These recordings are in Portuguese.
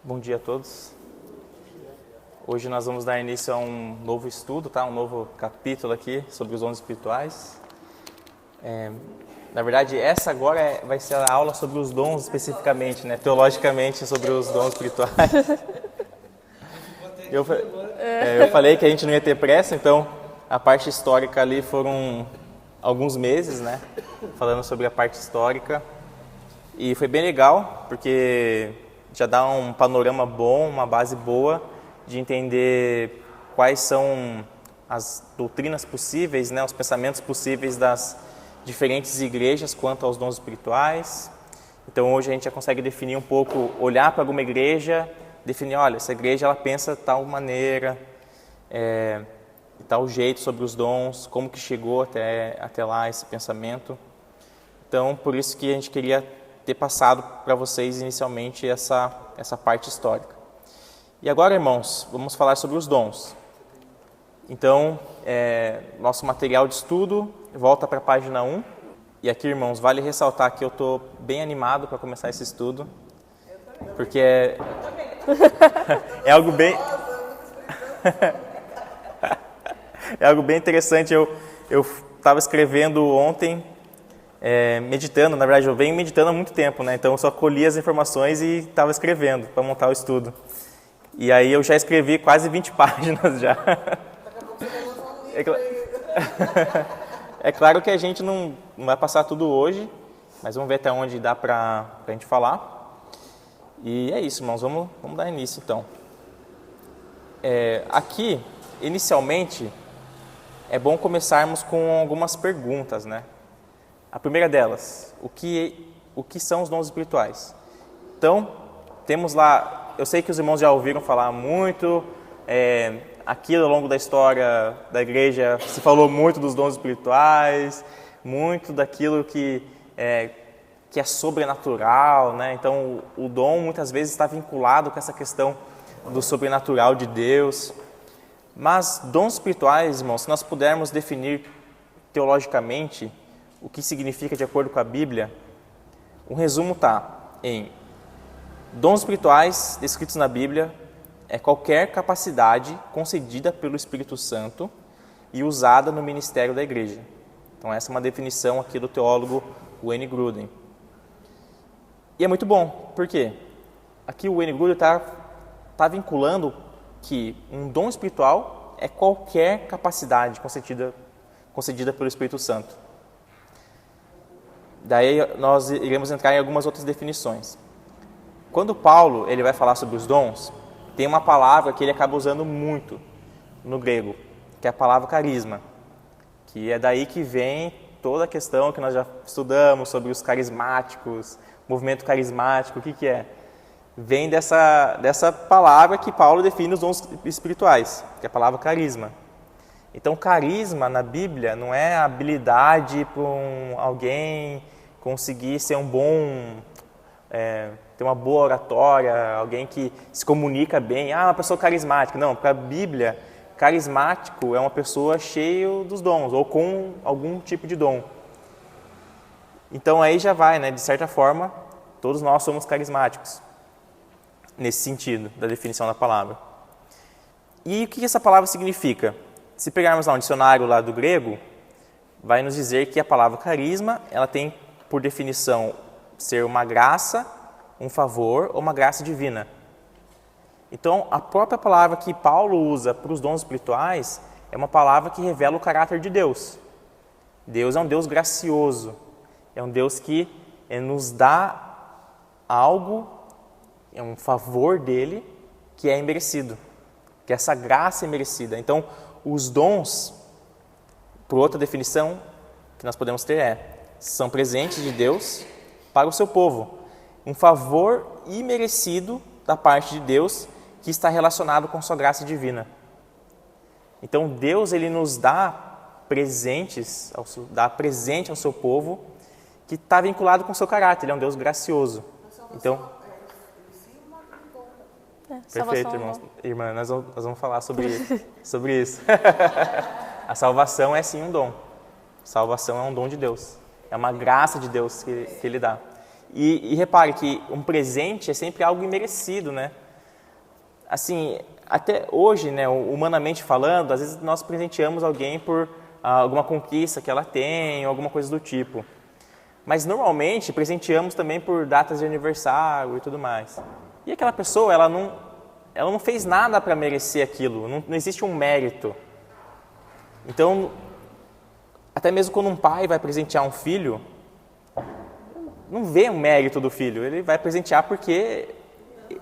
Bom dia a todos. Hoje nós vamos dar início a um novo estudo, tá? Um novo capítulo aqui sobre os dons espirituais. Na verdade, essa agora vai ser a aula sobre os dons especificamente, né? Teologicamente sobre os dons espirituais. Eu falei que a gente não ia ter pressa, então a parte histórica ali foram alguns meses, né? Falando sobre a parte histórica. E foi bem legal, porque já dá um panorama bom, uma base boa de entender quais são as doutrinas possíveis, né, os pensamentos possíveis das diferentes igrejas quanto aos dons espirituais. Então hoje a gente já consegue definir um pouco, olhar para alguma igreja, definir, olha, essa igreja ela pensa de tal maneira, de tal jeito sobre os dons, como que chegou até lá esse pensamento. Então por isso que a gente queria ter passado para vocês inicialmente essa parte histórica. E agora, irmãos, vamos falar sobre os dons. Então, nosso material de estudo volta para a página 1. E aqui, irmãos, vale ressaltar que eu estou bem animado para começar esse estudo. Porque é algo bem... é algo bem interessante. Eu estava escrevendo ontem... meditando, na verdade eu venho meditando há muito tempo, né? Então eu só colhi as informações e estava escrevendo para montar o estudo. E aí eu já escrevi quase 20 páginas já. É claro que a gente não vai passar tudo hoje, mas vamos ver até onde dá para a gente falar. E é isso, irmãos, vamos dar início então. Aqui, inicialmente, é bom começarmos com algumas perguntas, né? A primeira delas, o que são os dons espirituais? Então, temos lá, eu sei que os irmãos já ouviram falar muito, aqui ao longo da história da igreja se falou muito dos dons espirituais, muito daquilo que é sobrenatural, né? Então, o dom muitas vezes está vinculado com essa questão do sobrenatural de Deus. Mas dons espirituais, irmãos, se nós pudermos definir teologicamente o que significa de acordo com a Bíblia, um resumo está em dons espirituais descritos na Bíblia é qualquer capacidade concedida pelo Espírito Santo e usada no ministério da igreja. Então essa é uma definição aqui do teólogo Wayne Grudem. E é muito bom, por quê? Aqui o Wayne Grudem está vinculando que um dom espiritual é qualquer capacidade concedida pelo Espírito Santo. Daí nós iremos entrar em algumas outras definições. Quando Paulo ele vai falar sobre os dons, tem uma palavra que ele acaba usando muito no grego, que é a palavra carisma, que é daí que vem toda a questão que nós já estudamos sobre os carismáticos, movimento carismático, o que é? Vem dessa palavra que Paulo define os dons espirituais, que é a palavra carisma. Então, carisma na Bíblia não é a habilidade para alguém conseguir ser um bom, ter uma boa oratória, alguém que se comunica bem, uma pessoa carismática. Não, para a Bíblia, carismático é uma pessoa cheia dos dons, ou com algum tipo de dom. Então, aí já vai, né? De certa forma, todos nós somos carismáticos, nesse sentido, da definição da palavra. E o que essa palavra significa? Se pegarmos lá um dicionário lá do grego, vai nos dizer que a palavra carisma, ela tem por definição ser uma graça, um favor ou uma graça divina. Então, a própria palavra que Paulo usa para os dons espirituais é uma palavra que revela o caráter de Deus. Deus é um Deus gracioso, é um Deus que nos dá algo, é um favor dele que é imerecido, que essa graça é merecida. Então, os dons, por outra definição que nós podemos ter são presentes de Deus para o seu povo. Um favor imerecido da parte de Deus que está relacionado com sua graça divina. Então Deus ele nos dá presentes, dá presente ao seu povo que está vinculado com o seu caráter. Ele é um Deus gracioso. Então, perfeito, irmã, nós vamos falar sobre isso. A salvação é sim um dom. Salvação é um dom de Deus. É uma graça de Deus que Ele dá. E repare que um presente é sempre algo imerecido, né? assim, até hoje, né, humanamente falando, às vezes nós presenteamos alguém por alguma conquista que ela tem, ou alguma coisa do tipo. Mas normalmente presenteamos também por datas de aniversário e tudo mais. E aquela pessoa, ela não fez nada para merecer aquilo, não existe um mérito. Então, até mesmo quando um pai vai presentear um filho, não vê um mérito do filho, ele vai presentear porque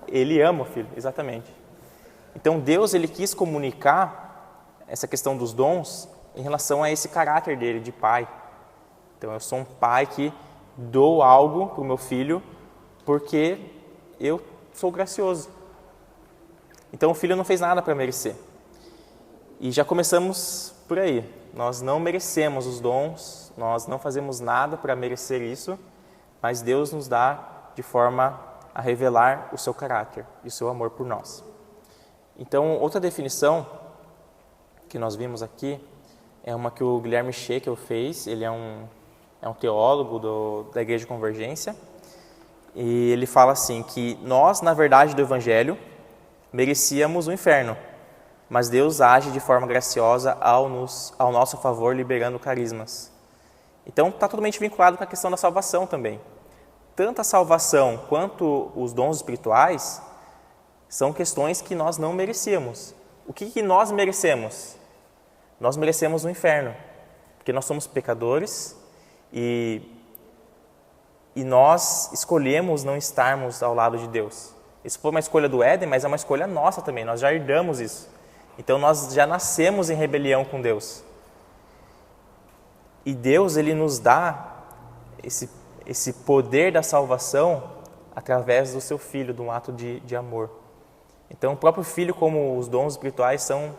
ele ama o filho, exatamente. Então Deus, ele quis comunicar essa questão dos dons em relação a esse caráter dele, de pai. Então eu sou um pai que dou algo para o meu filho porque eu sou gracioso. Então o filho não fez nada para merecer. E já começamos por aí. Nós não merecemos os dons, nós não fazemos nada para merecer isso, mas Deus nos dá de forma a revelar o seu caráter e o seu amor por nós. Então, outra definição que nós vimos aqui é uma que o Guilherme Scheckel fez. Ele é um teólogo da Igreja de Convergência, e ele fala assim, que nós, na verdade do Evangelho, merecíamos o inferno, mas Deus age de forma graciosa ao nosso favor, liberando carismas. Então, está totalmente vinculado com a questão da salvação também. Tanto a salvação quanto os dons espirituais são questões que nós não merecíamos. O que nós merecemos? Nós merecemos o inferno, porque nós somos pecadores e nós escolhemos não estarmos ao lado de Deus. Isso foi uma escolha do Éden, mas é uma escolha nossa também, nós já herdamos isso. Então nós já nascemos em rebelião com Deus. E Deus, ele nos dá esse poder da salvação através do seu Filho, de um ato de amor. Então o próprio Filho, como os dons espirituais, são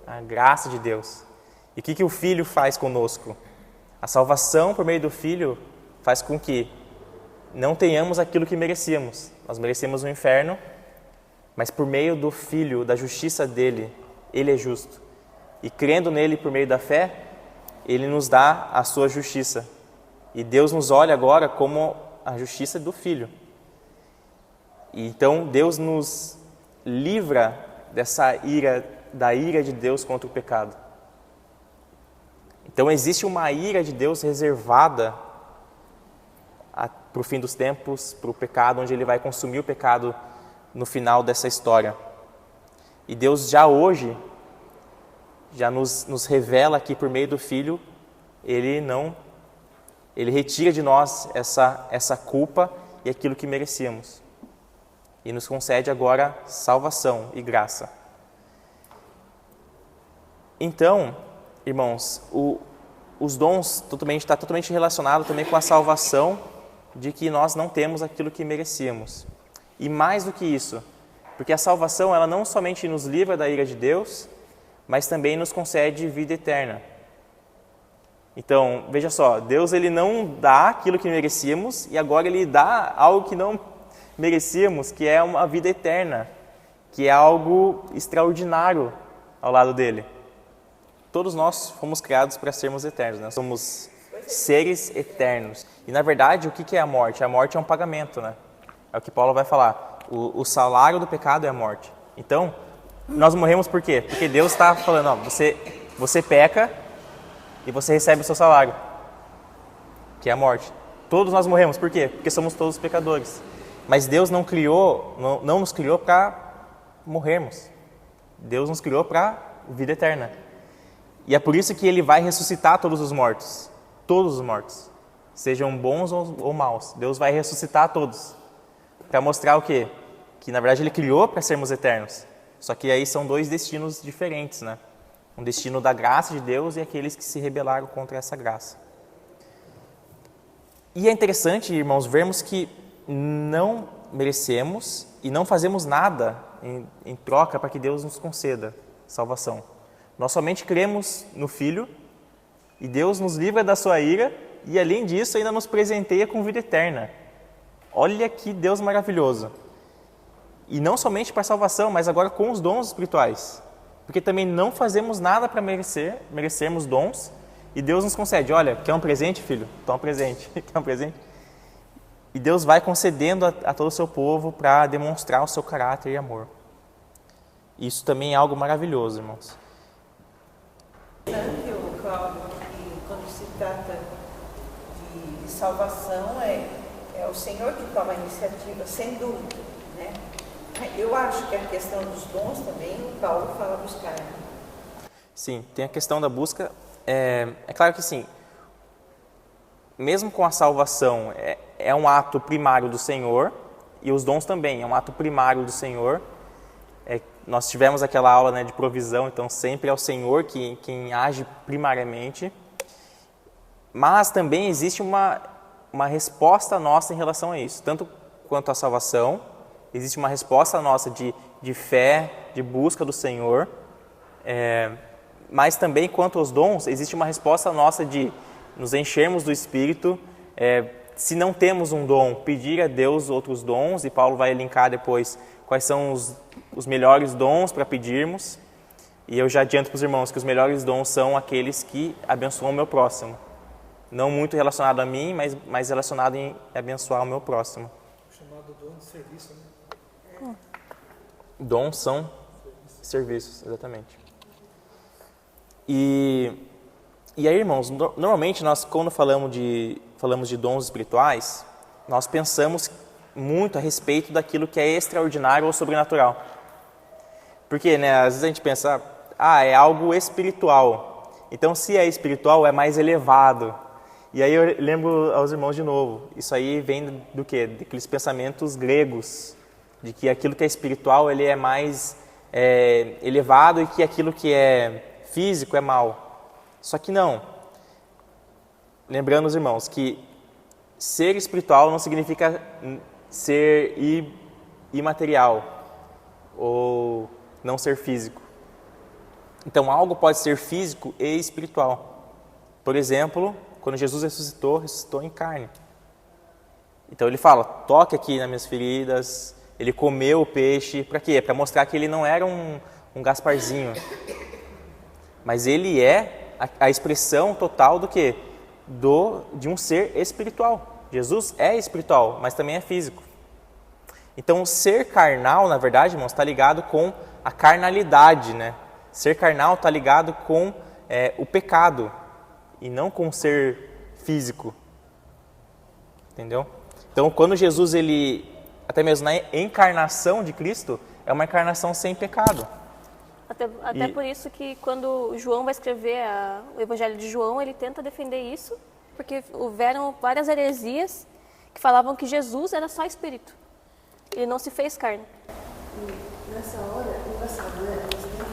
a graça de Deus. E o que o Filho faz conosco? A salvação por meio do Filho faz com que não tenhamos aquilo que merecíamos. Nós merecemos o inferno, mas por meio do Filho, da justiça dele, ele é justo. E crendo nele por meio da fé, ele nos dá a sua justiça. E Deus nos olha agora como a justiça do Filho. E então Deus nos livra da ira de Deus contra o pecado. Então existe uma ira de Deus reservada para o fim dos tempos, para o pecado, onde ele vai consumir o pecado no final dessa história. E Deus já hoje, já nos revela que por meio do Filho, ele retira de nós essa culpa e aquilo que merecíamos. E nos concede agora salvação e graça. Então, irmãos, os dons está totalmente relacionado também com a salvação, de que nós não temos aquilo que merecíamos. E mais do que isso, porque a salvação, ela não somente nos livra da ira de Deus, mas também nos concede vida eterna. Então, veja só, Deus, ele não dá aquilo que merecíamos, e agora ele dá algo que não merecíamos, que é uma vida eterna, que é algo extraordinário ao lado dele. Todos nós fomos criados para sermos eternos, né? Somos seres eternos. E na verdade, o que é a morte? A morte é um pagamento, né? É o que Paulo vai falar. O salário do pecado é a morte. Então, nós morremos por quê? Porque Deus está falando, ó, você peca e você recebe o seu salário, que é a morte. Todos nós morremos, por quê? Porque somos todos pecadores. Mas Deus não nos criou para morrermos. Deus nos criou para vida eterna. E é por isso que ele vai ressuscitar todos os mortos. Todos os mortos. Sejam bons ou maus. Deus vai ressuscitar todos. Para mostrar o quê? Que na verdade ele criou para sermos eternos. Só que aí são dois destinos diferentes, né? Um destino da graça de Deus e aqueles que se rebelaram contra essa graça. E é interessante, irmãos, vermos que não merecemos e não fazemos nada em troca para que Deus nos conceda salvação. Nós somente cremos no Filho e Deus nos livra da sua ira e, além disso, ainda nos presenteia com vida eterna. Olha que Deus maravilhoso. E não somente para a salvação, mas agora com os dons espirituais. Porque também não fazemos nada para merecermos dons, e Deus nos concede. Olha, quer um presente, filho? Toma um presente. Quer um presente? E Deus vai concedendo a todo o seu povo para demonstrar o seu caráter e amor. Isso também é algo maravilhoso, irmãos. O Cláudio, que quando se trata de salvação, é o Senhor que toma a iniciativa, sem dúvida, né? Eu acho que a questão dos dons também, o Paulo fala buscar. Sim, tem a questão da busca. É claro que sim, mesmo com a salvação, é um ato primário do Senhor, e os dons também, é um ato primário do Senhor. Nós tivemos aquela aula, né, de provisão, então sempre é o Senhor quem age primariamente. Mas também existe uma resposta nossa em relação a isso. Tanto quanto a salvação, existe uma resposta nossa de fé, de busca do Senhor. Mas também quanto aos dons, existe uma resposta nossa de nos enchermos do Espírito. Se não temos um dom, pedir a Deus outros dons, e Paulo vai linkar depois quais são os melhores dons para pedirmos. E eu já adianto para os irmãos que os melhores dons são aqueles que abençoam o meu próximo. Não muito relacionado a mim, mas mais relacionado em abençoar o meu próximo. O chamado dom de serviço, né? Dons são serviços, exatamente. E aí, irmãos, normalmente nós, quando falamos de dons espirituais, nós pensamos muito a respeito daquilo que é extraordinário ou sobrenatural. Porque, né, às vezes a gente pensa, é algo espiritual. Então, se é espiritual, é mais elevado. E aí eu lembro aos irmãos de novo, isso aí vem do quê? Daqueles pensamentos gregos, de que aquilo que é espiritual, ele é mais elevado, e que aquilo que é físico é mal. Só que não. Lembrando os irmãos que ser espiritual não significa ser imaterial ou não ser físico. Então, algo pode ser físico e espiritual. Por exemplo, quando Jesus ressuscitou em carne. Então, ele fala, toque aqui nas minhas feridas. Ele comeu o peixe. Para quê? Para mostrar que ele não era um Gasparzinho. Mas ele é a expressão total do quê? De um ser espiritual. Jesus é espiritual, mas também é físico. Então, ser carnal, na verdade, irmãos, está ligado com a carnalidade, né? Ser carnal está ligado com o pecado e não com o ser físico. Entendeu? Então, quando Jesus, até mesmo na encarnação de Cristo, é uma encarnação sem pecado. Até por isso que quando João vai escrever o Evangelho de João, ele tenta defender isso, porque houveram várias heresias que falavam que Jesus era só espírito. Ele não se fez carne. E nessa hora, é engraçado, né? A gente tem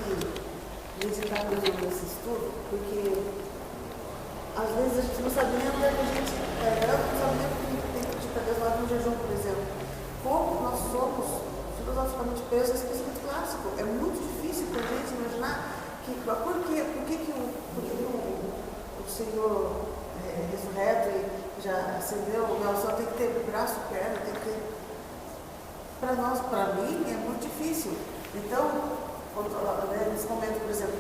que visitar Deus nesse estudo, porque às vezes a gente não sabe nem onde é que a gente não sabe nem o que tem que pedir para Deus lá no jejum, por exemplo. Como nós somos filosoficamente presos a esse pensamento clássico. É muito difícil para a gente imaginar por que o Senhor ressurreto e já acendeu o meu céu tem que ter braço, perna, tem que ter. Para mim, é muito difícil. Então, nesse momento, por exemplo,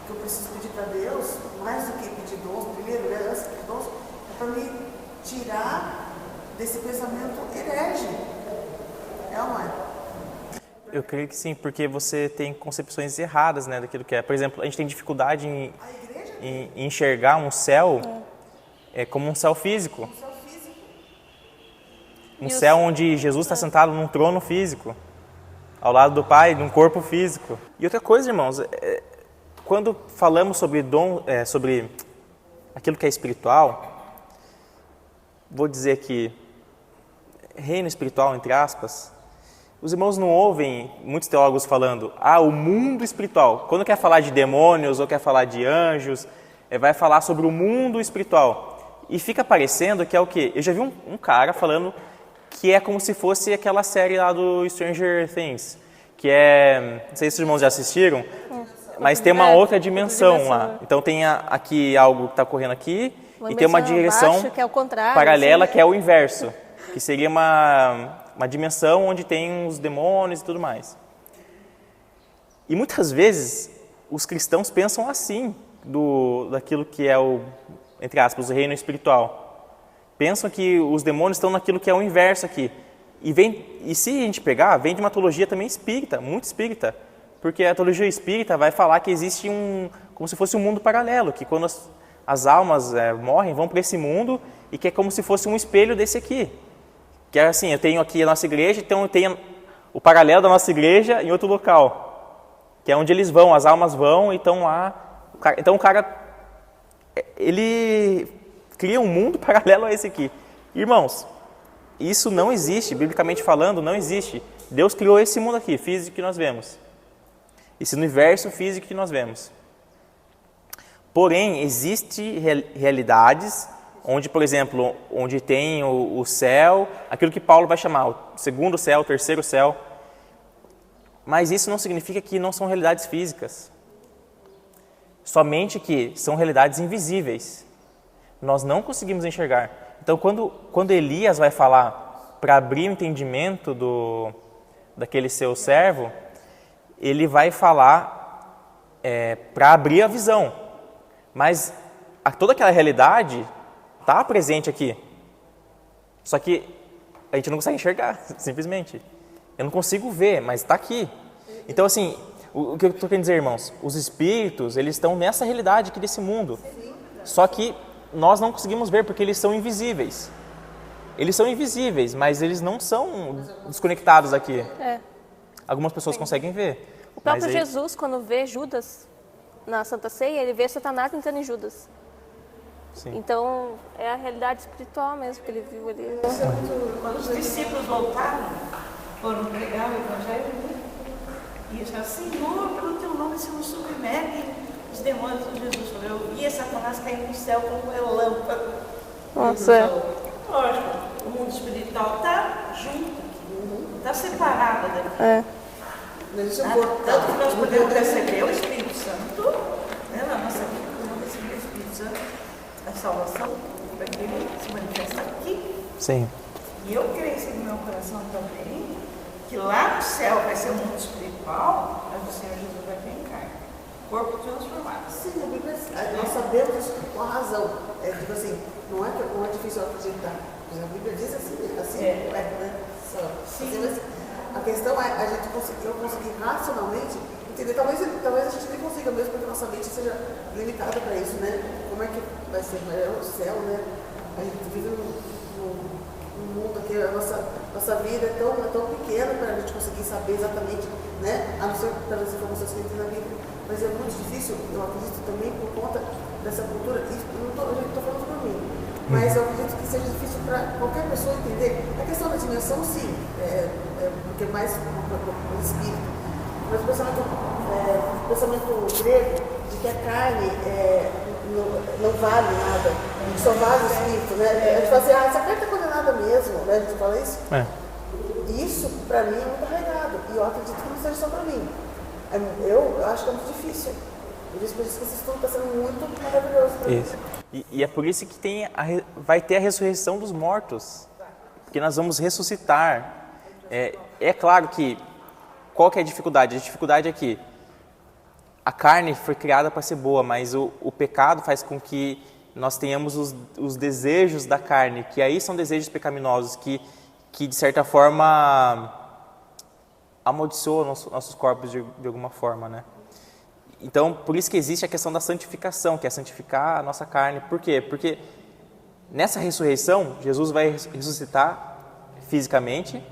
que eu preciso pedir para Deus, mais do que pedir dons, primeiro, antes de pedir dons, é para me tirar desse pensamento herege. É ou não é? Eu creio que sim, porque você tem concepções erradas, né, daquilo que é. Por exemplo, a gente tem dificuldade em enxergar um céu como um céu físico. Um céu onde Jesus está sentado num trono físico, ao lado do Pai, num corpo físico. E outra coisa, irmãos, quando falamos sobre sobre aquilo que é espiritual, vou dizer que reino espiritual, entre aspas, os irmãos não ouvem muitos teólogos falando, o mundo espiritual. Quando quer falar de demônios ou quer falar de anjos, vai falar sobre o mundo espiritual. E fica parecendo que é o quê? Eu já vi um cara falando que é como se fosse aquela série lá do Stranger Things, que não sei se os irmãos já assistiram, mas tem uma outra dimensão lá. Então tem aqui algo que está ocorrendo aqui, e tem uma direção abaixo, que é o contrário, paralela, assim, que é o inverso, que seria uma dimensão onde tem os demônios e tudo mais. E muitas vezes os cristãos pensam assim daquilo que é entre aspas, o reino espiritual. Pensam que os demônios estão naquilo que é o inverso aqui. E se a gente pegar, vem de uma teologia também espírita, muito espírita, porque a teologia espírita vai falar que existe como se fosse um mundo paralelo, que quando as almas morrem, vão para esse mundo e que é como se fosse um espelho desse aqui. Que é assim, eu tenho aqui a nossa igreja, então eu tenho o paralelo da nossa igreja em outro local, que é onde eles vão, as almas vão e estão lá. Então o cara, ele cria um mundo paralelo a esse aqui. Irmãos, isso não existe, biblicamente falando, não existe. Deus criou esse mundo aqui, físico que nós vemos. Esse universo físico que nós vemos. Porém, existem realidades onde, por exemplo, onde tem o céu, aquilo que Paulo vai chamar o segundo céu, o terceiro céu. Mas isso não significa que não são realidades físicas. Somente que são realidades invisíveis. Nós não conseguimos enxergar. Então, quando Elias vai falar para abrir o entendimento daquele seu servo, ele vai falar para abrir a visão. Mas toda aquela realidade está presente aqui. Só que a gente não consegue enxergar, simplesmente. Eu não consigo ver, mas está aqui. Então, assim, o que eu estou querendo dizer, irmãos? Os espíritos, eles estão nessa realidade aqui desse mundo. Só que nós não conseguimos ver porque eles são invisíveis. Eles são invisíveis, mas eles não são desconectados aqui. Algumas pessoas conseguem ver. O próprio Jesus, quando vê Judas na Santa Ceia, ele vê Satanás entrando em Judas. Sim. Então, é a realidade espiritual mesmo que ele viu ali. Quando os discípulos voltaram, foram pregar o Evangelho, e eles falaram, Senhor, pelo teu nome se nos submete os demônios de Jesus. Eu via Satanás cair no céu como relâmpago. Nossa. Lógico, o mundo espiritual está junto, está separado daqui. Tanto que nós podemos receber o Espírito Santo, né, na nossa vida, podemos receber o Espírito Santo, a salvação, para que ele se manifesta aqui. Sim. E eu creio assim no meu coração também, que lá no céu vai ser um mundo espiritual, mas o Senhor Jesus vai vir em carne. Corpo transformado. Sim, a Bíblia, nós sabemos isso com a razão. Tipo assim, não é difícil acreditar. A Bíblia diz assim né? Sim. A questão é eu conseguir racionalmente entender. Talvez a gente nem consiga mesmo, porque a nossa mente seja limitada para isso, né? Como é que vai ser? É o céu, né? A gente vive num mundo aqui, a nossa vida é tão pequena para a gente conseguir saber exatamente, né? A não ser pelas informações que a gente tem na Bíblia. Mas é muito difícil, eu acredito também por conta dessa cultura. Eu não estou falando por mim, mas eu acredito que seja difícil para qualquer pessoa entender. A questão da dimensão, sim, porque é mais o espírito. Mas o pensamento grego de que a carne não vale nada, só vale o espírito, né? A gente fala assim, essa carne está condenada mesmo, né? A gente fala isso. Isso, para mim, é muito arraigado. E eu acredito que não seja só para mim. Eu acho que é muito difícil. Por isso que esse estudo está sendo muito maravilhoso. Isso. E é por isso que vai ter a ressurreição dos mortos. Porque nós vamos ressuscitar. É claro que, qual que é a dificuldade? A dificuldade é que a carne foi criada para ser boa, mas o pecado faz com que nós tenhamos os desejos da carne, que aí são desejos pecaminosos, que de certa forma amaldiçoam nossos corpos de alguma forma, né? Então, por isso que existe a questão da santificação, que é santificar a nossa carne. Por quê? Porque nessa ressurreição, Jesus vai ressuscitar fisicamente,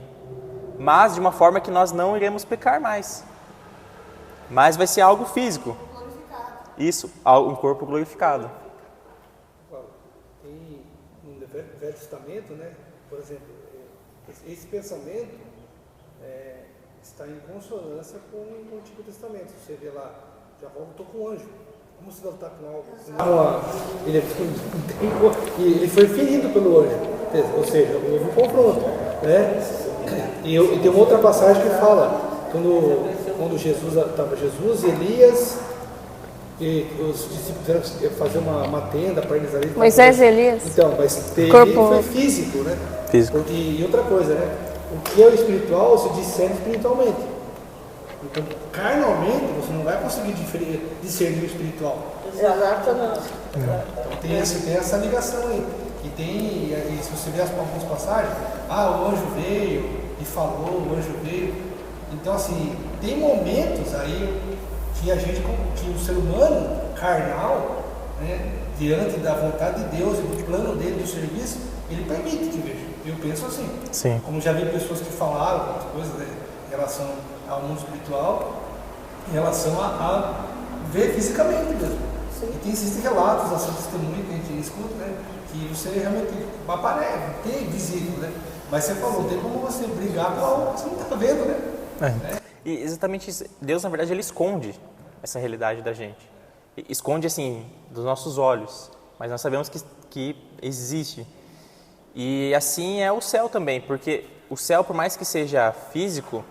mas de uma forma que nós não iremos pecar mais. Mas vai ser algo físico. Isso, um corpo glorificado. Tem no Velho Testamento, né? Por exemplo, esse pensamento está em consonância com o Antigo Testamento. Você vê lá, Jacó lutou com um anjo. Como se lutar com algo? Ele foi ferido pelo anjo. Ou seja, houve um confronto. Né? E tem uma outra passagem que fala, quando Jesus, Elias, e os discípulos iam fazer uma tenda para eles ali. Moisés e Elias. Então, mas ele foi físico, né? Físico. E outra coisa, né? O que é o espiritual se discerne espiritualmente. Então, carnalmente, você não vai conseguir discernir o espiritual. Exatamente. Então, tem essa ligação aí. E se você ver algumas passagens, o anjo veio e falou, o anjo veio. Então, assim, tem momentos aí que o ser humano carnal, né, diante da vontade de Deus e do plano dele, do serviço, ele permite que veja. Eu penso assim. Sim. Como já vi pessoas que falaram outras coisas, né, em relação ao mundo espiritual, em relação a ver fisicamente mesmo. E existem relatos, assim, testemunhos que a gente escuta, né, que você realmente aparece, tem visível, né? Mas você falou, tem como você brigar com algo que você não está vendo, né? E exatamente isso. Deus, na verdade, ele esconde essa realidade da gente. Esconde, assim, dos nossos olhos. Mas nós sabemos que existe. E assim é o céu também, porque o céu, por mais que seja físico,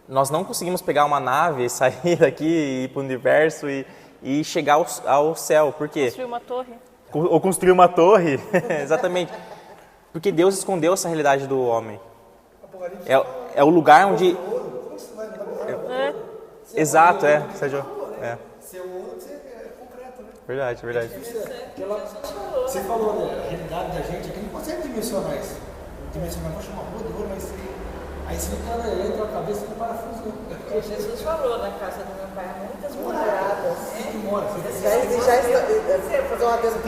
nós não conseguimos pegar uma nave, sair daqui e ir para o universo e chegar ao céu. Por quê? Construir uma torre. Ou construir uma torre, exatamente. Porque Deus escondeu essa realidade do homem. É o lugar onde... Exato, Sérgio. Seu ouro é concreto, né? Verdade. Você falou, né? A realidade da gente aqui não consegue dimensionar isso. Vou chamar rua de ouro, mas aí você entra a cabeça com parafuso. Porque Jesus falou na casa do meu pai, muitas moradas.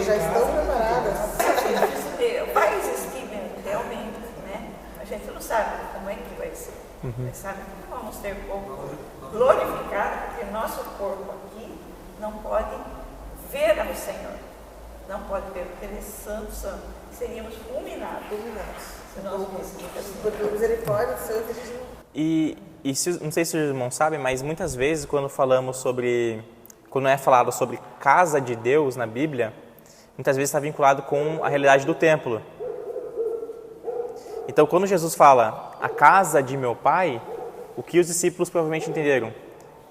Já estão preparadas. Vai existir mesmo, realmente, né? A gente não sabe como é que vai ser. Mas sabe que vamos ter corpo glorificado, porque nosso corpo aqui não pode ver ao Senhor. Não pode ver, porque Ele é santo, santo. Seríamos fulminados. Se nós Por misericórdia, santo, a gente não... E não sei se os irmãos sabem, mas muitas vezes quando é falado sobre casa de Deus na Bíblia, muitas vezes está vinculado com a realidade do templo. Então, quando Jesus fala a casa de meu pai, o que os discípulos provavelmente entenderam?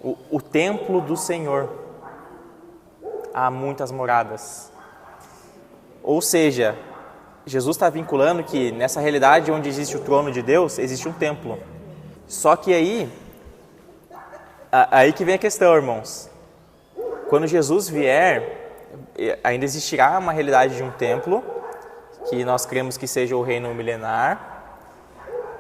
O templo do Senhor. Há muitas moradas. Ou seja, Jesus está vinculando que nessa realidade onde existe o trono de Deus, existe um templo. Só que aí que vem a questão, irmãos. Quando Jesus vier, ainda existirá uma realidade de um templo, que nós cremos que seja o reino milenar,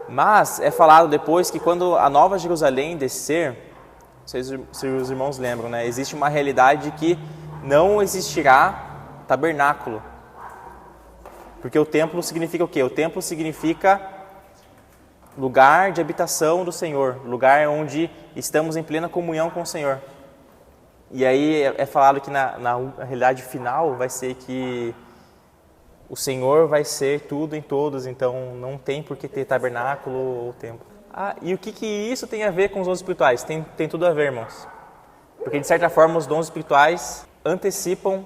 mas é falado depois que quando a Nova Jerusalém descer, não sei se os irmãos lembram, né? Existe uma realidade que não existirá tabernáculo. Porque o templo significa o quê? O templo significa lugar de habitação do Senhor, lugar onde estamos em plena comunhão com o Senhor. E aí é falado que na realidade final vai ser que o Senhor vai ser tudo em todos, então não tem por que ter tabernáculo ou templo. E o que isso tem a ver com os dons espirituais? Tem tudo a ver, irmãos. Porque de certa forma os dons espirituais antecipam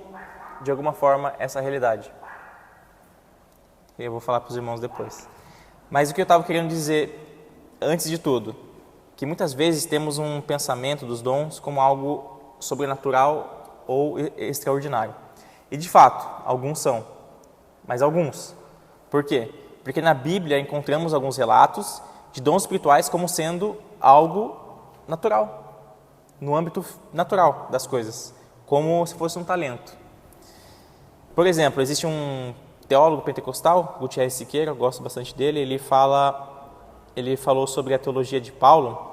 de alguma forma essa realidade. Eu vou falar para os irmãos depois. Mas o que eu estava querendo dizer, antes de tudo, que muitas vezes temos um pensamento dos dons como algo sobrenatural ou extraordinário. E de fato, alguns são, mas alguns. Por quê? Porque na Bíblia encontramos alguns relatos de dons espirituais como sendo algo natural, no âmbito natural das coisas, como se fosse um talento. Por exemplo, existe um teólogo pentecostal, Gutierrez Siqueira, eu gosto bastante dele, ele falou sobre a teologia de Paulo,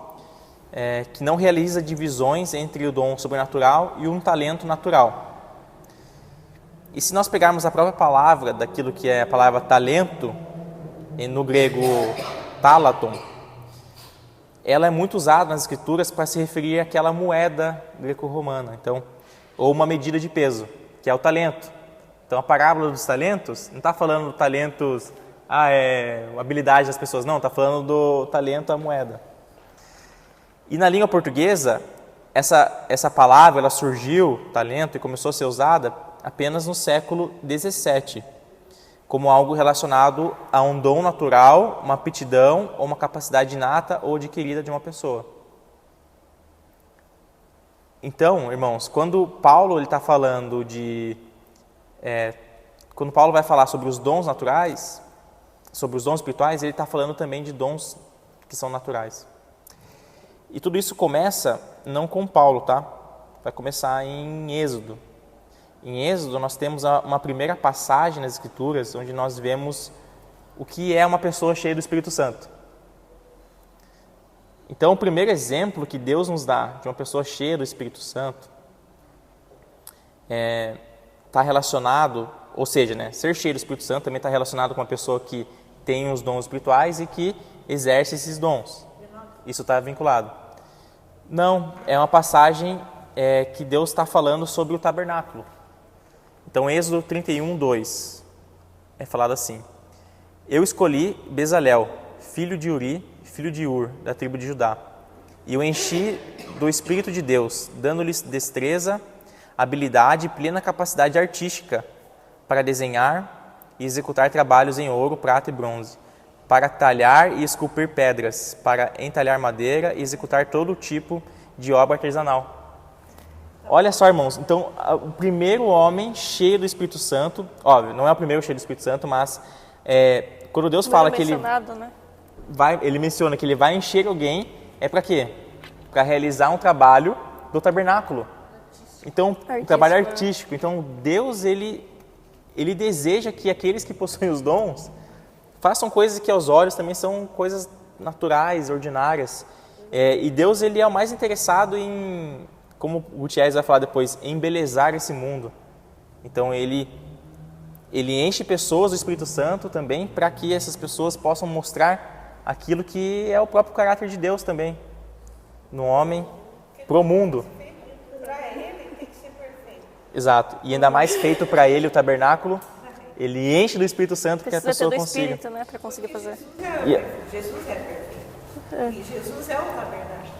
que não realiza divisões entre o dom sobrenatural e um talento natural. E se nós pegarmos a própria palavra, daquilo que é a palavra talento, no grego talaton, ela é muito usada nas escrituras para se referir àquela moeda greco-romana, então, ou uma medida de peso, que é o talento. Então, a parábola dos talentos não está falando do talentos, habilidade das pessoas, não, está falando do talento, a moeda. E na língua portuguesa, essa palavra ela surgiu, talento, e começou a ser usada apenas no século XVII, como algo relacionado a um dom natural, uma aptidão ou uma capacidade inata ou adquirida de uma pessoa. Então, irmãos, quando Paulo está falando quando Paulo vai falar sobre os dons naturais, sobre os dons espirituais, ele está falando também de dons que são naturais. E tudo isso começa não com Paulo, tá? Vai começar em Êxodo. Em Êxodo, nós temos uma primeira passagem nas Escrituras onde nós vemos o que é uma pessoa cheia do Espírito Santo. Então, o primeiro exemplo que Deus nos dá de uma pessoa cheia do Espírito Santo está relacionado, ou seja, né, ser cheio do Espírito Santo também está relacionado com uma pessoa que tem os dons espirituais e que exerce esses dons. Isso está vinculado. Não, é uma passagem que Deus está falando sobre o tabernáculo. Então, Êxodo 31, 2, é falado assim: Eu escolhi Bezalel, filho de Uri, filho de Ur, da tribo de Judá, e o enchi do Espírito de Deus, dando-lhe destreza, habilidade e plena capacidade artística para desenhar e executar trabalhos em ouro, prata e bronze, para talhar e esculpir pedras, para entalhar madeira e executar todo tipo de obra artesanal. Olha só, irmãos, então o primeiro homem cheio do Espírito Santo, óbvio, não é o primeiro cheio do Espírito Santo, mas quando Deus fala que ele ele menciona que ele vai encher alguém, é para quê? Para realizar um trabalho do tabernáculo. Então, um trabalho artístico. Então, Deus, ele deseja que aqueles que possuem os dons façam coisas que aos olhos também são coisas naturais, ordinárias. E Deus, ele é o mais interessado em, como o Gutierrez vai falar depois, embelezar esse mundo. Então, ele enche pessoas do Espírito Santo também para que essas pessoas possam mostrar aquilo que é o próprio caráter de Deus também, no homem, pro mundo. Para ele tem que ser perfeito. Exato. E ainda mais feito para ele o tabernáculo, ele enche do Espírito Santo para que a pessoa consiga. Espírito, né, para conseguir fazer. Jesus é perfeito. E Jesus é o tabernáculo.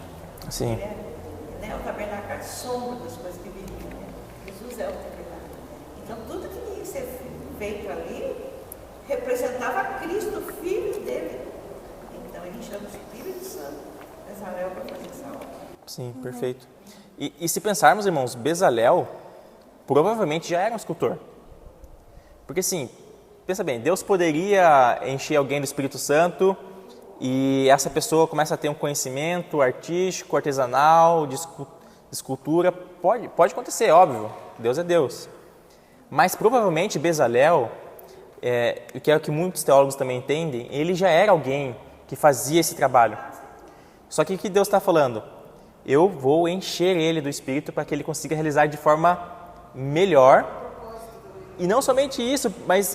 Sim. O tabernáculo é a sombra das coisas que viriam. Né? Jesus é o tabernáculo. Então, tudo que tinha que ser feito ali representava Cristo, o Filho dele. Então, ele chama o Espírito Santo, Bezalel, para fazer essa obra. Sim, perfeito. E se pensarmos, irmãos, Bezalel provavelmente já era um escultor. Porque assim, pensa bem, Deus poderia encher alguém do Espírito Santo e essa pessoa começa a ter um conhecimento artístico, artesanal, de escultura. Pode acontecer, óbvio, Deus é Deus. Mas provavelmente Bezalel, que é o que muitos teólogos também entendem, ele já era alguém que fazia esse trabalho. Só que o que Deus está falando? Eu vou encher ele do Espírito para que ele consiga realizar de forma melhor. E não somente isso, mas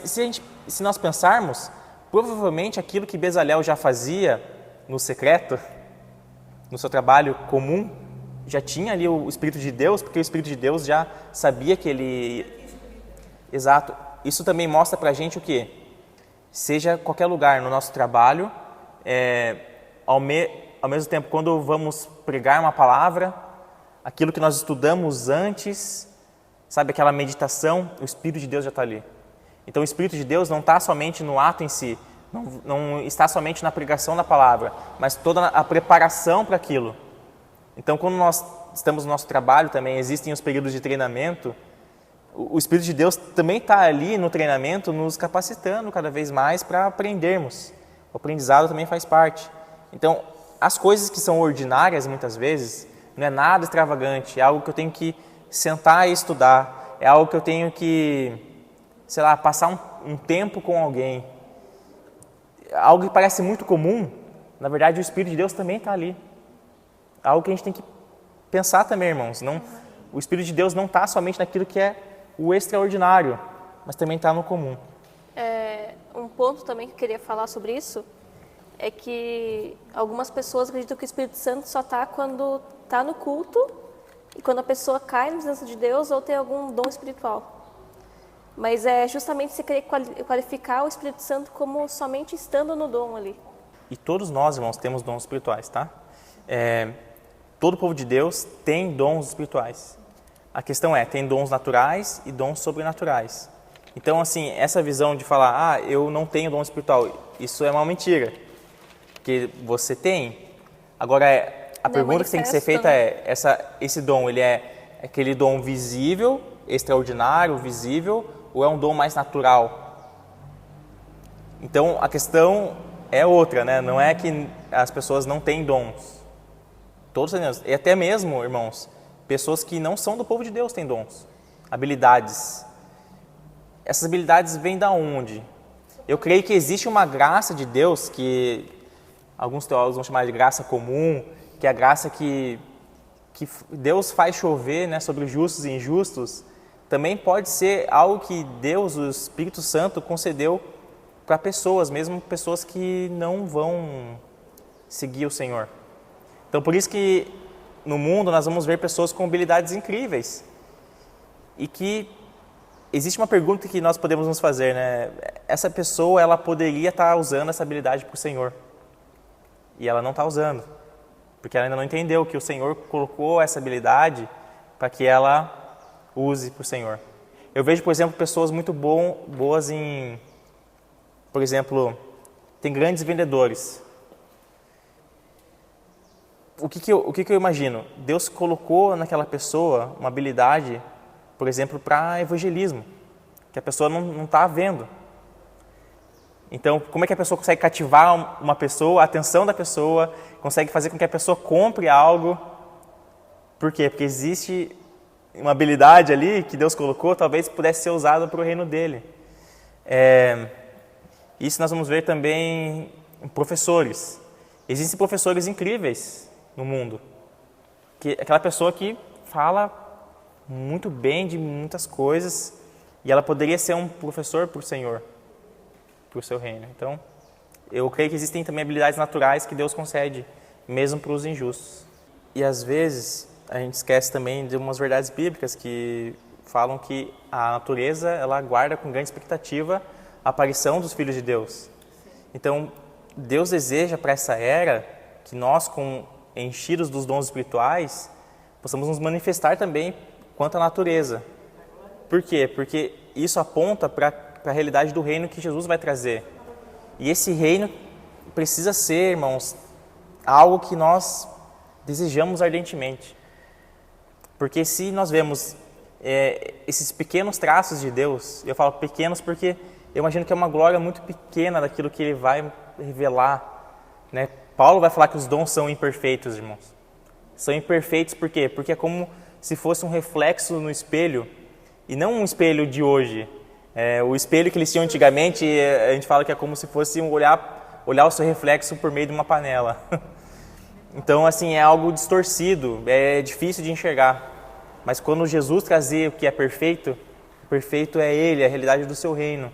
se nós pensarmos, provavelmente aquilo que Bezalel já fazia no secreto, no seu trabalho comum, já tinha ali o Espírito de Deus, porque o Espírito de Deus já sabia que ele... Exato. Isso também mostra para a gente o quê? Seja qualquer lugar no nosso trabalho, ao mesmo tempo, quando vamos pregar uma palavra, aquilo que nós estudamos antes, sabe, aquela meditação, o Espírito de Deus já está ali. Então, o Espírito de Deus não está somente no ato em si, não está somente na pregação da palavra, mas toda a preparação para aquilo. Então, quando nós estamos no nosso trabalho também, existem os períodos de treinamento, o Espírito de Deus também está ali no treinamento, nos capacitando cada vez mais para aprendermos. O aprendizado também faz parte. Então, as coisas que são ordinárias, muitas vezes, não é nada extravagante, é algo que eu tenho que sentar e estudar, é algo que eu tenho que, sei lá, passar um tempo com alguém. Algo que parece muito comum, na verdade o Espírito de Deus também está ali. Algo que a gente tem que pensar também, irmãos. O Espírito de Deus não está somente naquilo que é o extraordinário, mas também está no comum. Um ponto também que eu queria falar sobre isso é que algumas pessoas acreditam que o Espírito Santo só está quando está no culto e quando a pessoa cai na presença de Deus ou tem algum dom espiritual. Mas é justamente você querer qualificar o Espírito Santo como somente estando no dom ali. E todos nós, irmãos, temos dons espirituais, tá? Todo o povo de Deus tem dons espirituais. A questão tem dons naturais e dons sobrenaturais. Então, assim, essa visão de falar, eu não tenho dom espiritual, isso é uma mentira. Porque você tem. Agora, a pergunta que tem que ser feita esse dom, ele é aquele dom visível, extraordinário, visível, ou é um dom mais natural? Então, a questão é outra, né? Não é que as pessoas não têm dons. Todos têm dons. E até mesmo, irmãos, pessoas que não são do povo de Deus têm dons. habilidades. Essas habilidades vêm da onde? Eu creio que existe uma graça de Deus, que alguns teólogos vão chamar de graça comum, que é a graça que Deus faz chover, né, sobre justos e injustos. Também pode ser algo que Deus, o Espírito Santo, concedeu para pessoas, mesmo pessoas que não vão seguir o Senhor. Então, por isso que no mundo nós vamos ver pessoas com habilidades incríveis. E que existe uma pergunta que nós podemos nos fazer, né? Essa pessoa, ela poderia estar usando essa habilidade para o Senhor. E ela não está usando. Porque ela ainda não entendeu que o Senhor colocou essa habilidade para que ela use para o Senhor. Eu vejo, por exemplo, pessoas muito boas em... Por exemplo, tem grandes vendedores. O que eu imagino? Deus colocou naquela pessoa uma habilidade, por exemplo, para evangelismo, que a pessoa não está vendo. Então, como é que a pessoa consegue cativar uma pessoa, a atenção da pessoa, consegue fazer com que a pessoa compre algo? Por quê? Porque existe uma habilidade ali que Deus colocou, talvez pudesse ser usada para o reino dele. Isso nós vamos ver também em professores. Existem professores incríveis no mundo. Aquela pessoa que fala muito bem de muitas coisas e ela poderia ser um professor para o Senhor, para o seu reino. Então, eu creio que existem também habilidades naturais que Deus concede, mesmo para os injustos. E às vezes a gente esquece também de umas verdades bíblicas que falam que a natureza ela aguarda com grande expectativa a aparição dos filhos de Deus. Então, Deus deseja para essa era que nós, enchidos dos dons espirituais, possamos nos manifestar também quanto à natureza. Por quê? Porque isso aponta para a realidade do reino que Jesus vai trazer. E esse reino precisa ser, irmãos, algo que nós desejamos ardentemente. Porque se nós vemos esses pequenos traços de Deus, eu falo pequenos porque eu imagino que é uma glória muito pequena daquilo que Ele vai revelar, né? Paulo vai falar que os dons são imperfeitos, irmãos. São imperfeitos por quê? Porque é como se fosse um reflexo no espelho, e não um espelho de hoje. O espelho que eles tinham antigamente, a gente fala que é como se fosse olhar o seu reflexo por meio de uma panela. Então, assim, é algo distorcido, é difícil de enxergar. Mas quando Jesus trazia o que é perfeito, o perfeito é Ele, a realidade do seu reino.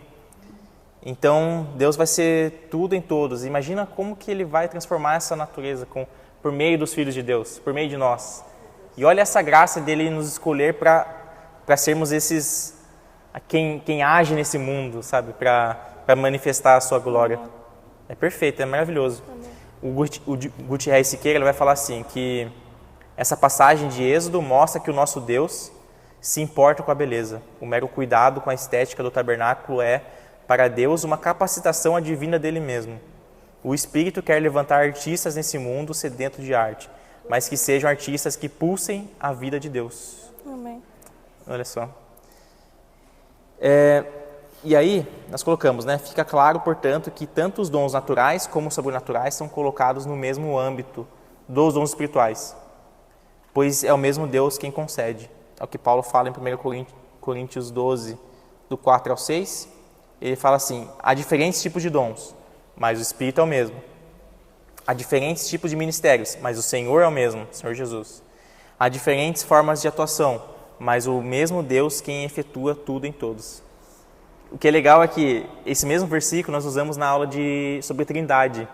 Então, Deus vai ser tudo em todos. Imagina como que Ele vai transformar essa natureza por meio dos filhos de Deus, por meio de nós. E olha essa graça dele nos escolher para sermos quem age nesse mundo, sabe? Para manifestar a sua glória. É perfeito, é maravilhoso. O Gutierrez Siqueira ele vai falar assim, que essa passagem de Êxodo mostra que o nosso Deus se importa com a beleza. O mero cuidado com a estética do tabernáculo é, para Deus, uma capacitação divina dele mesmo. O Espírito quer levantar artistas nesse mundo sedento de arte, mas que sejam artistas que pulsem a vida de Deus. Amém. Olha só. E aí, nós colocamos, né? Fica claro, portanto, que tanto os dons naturais como os sobrenaturais são colocados no mesmo âmbito dos dons espirituais, pois é o mesmo Deus quem concede. É o que Paulo fala em 1 Coríntios 12, do 4 ao 6. Ele fala assim, há diferentes tipos de dons, mas o Espírito é o mesmo. Há diferentes tipos de ministérios, mas o Senhor é o mesmo, o Senhor Jesus. Há diferentes formas de atuação, mas o mesmo Deus quem efetua tudo em todos. O que é legal é que esse mesmo versículo nós usamos na aula sobre Trindade.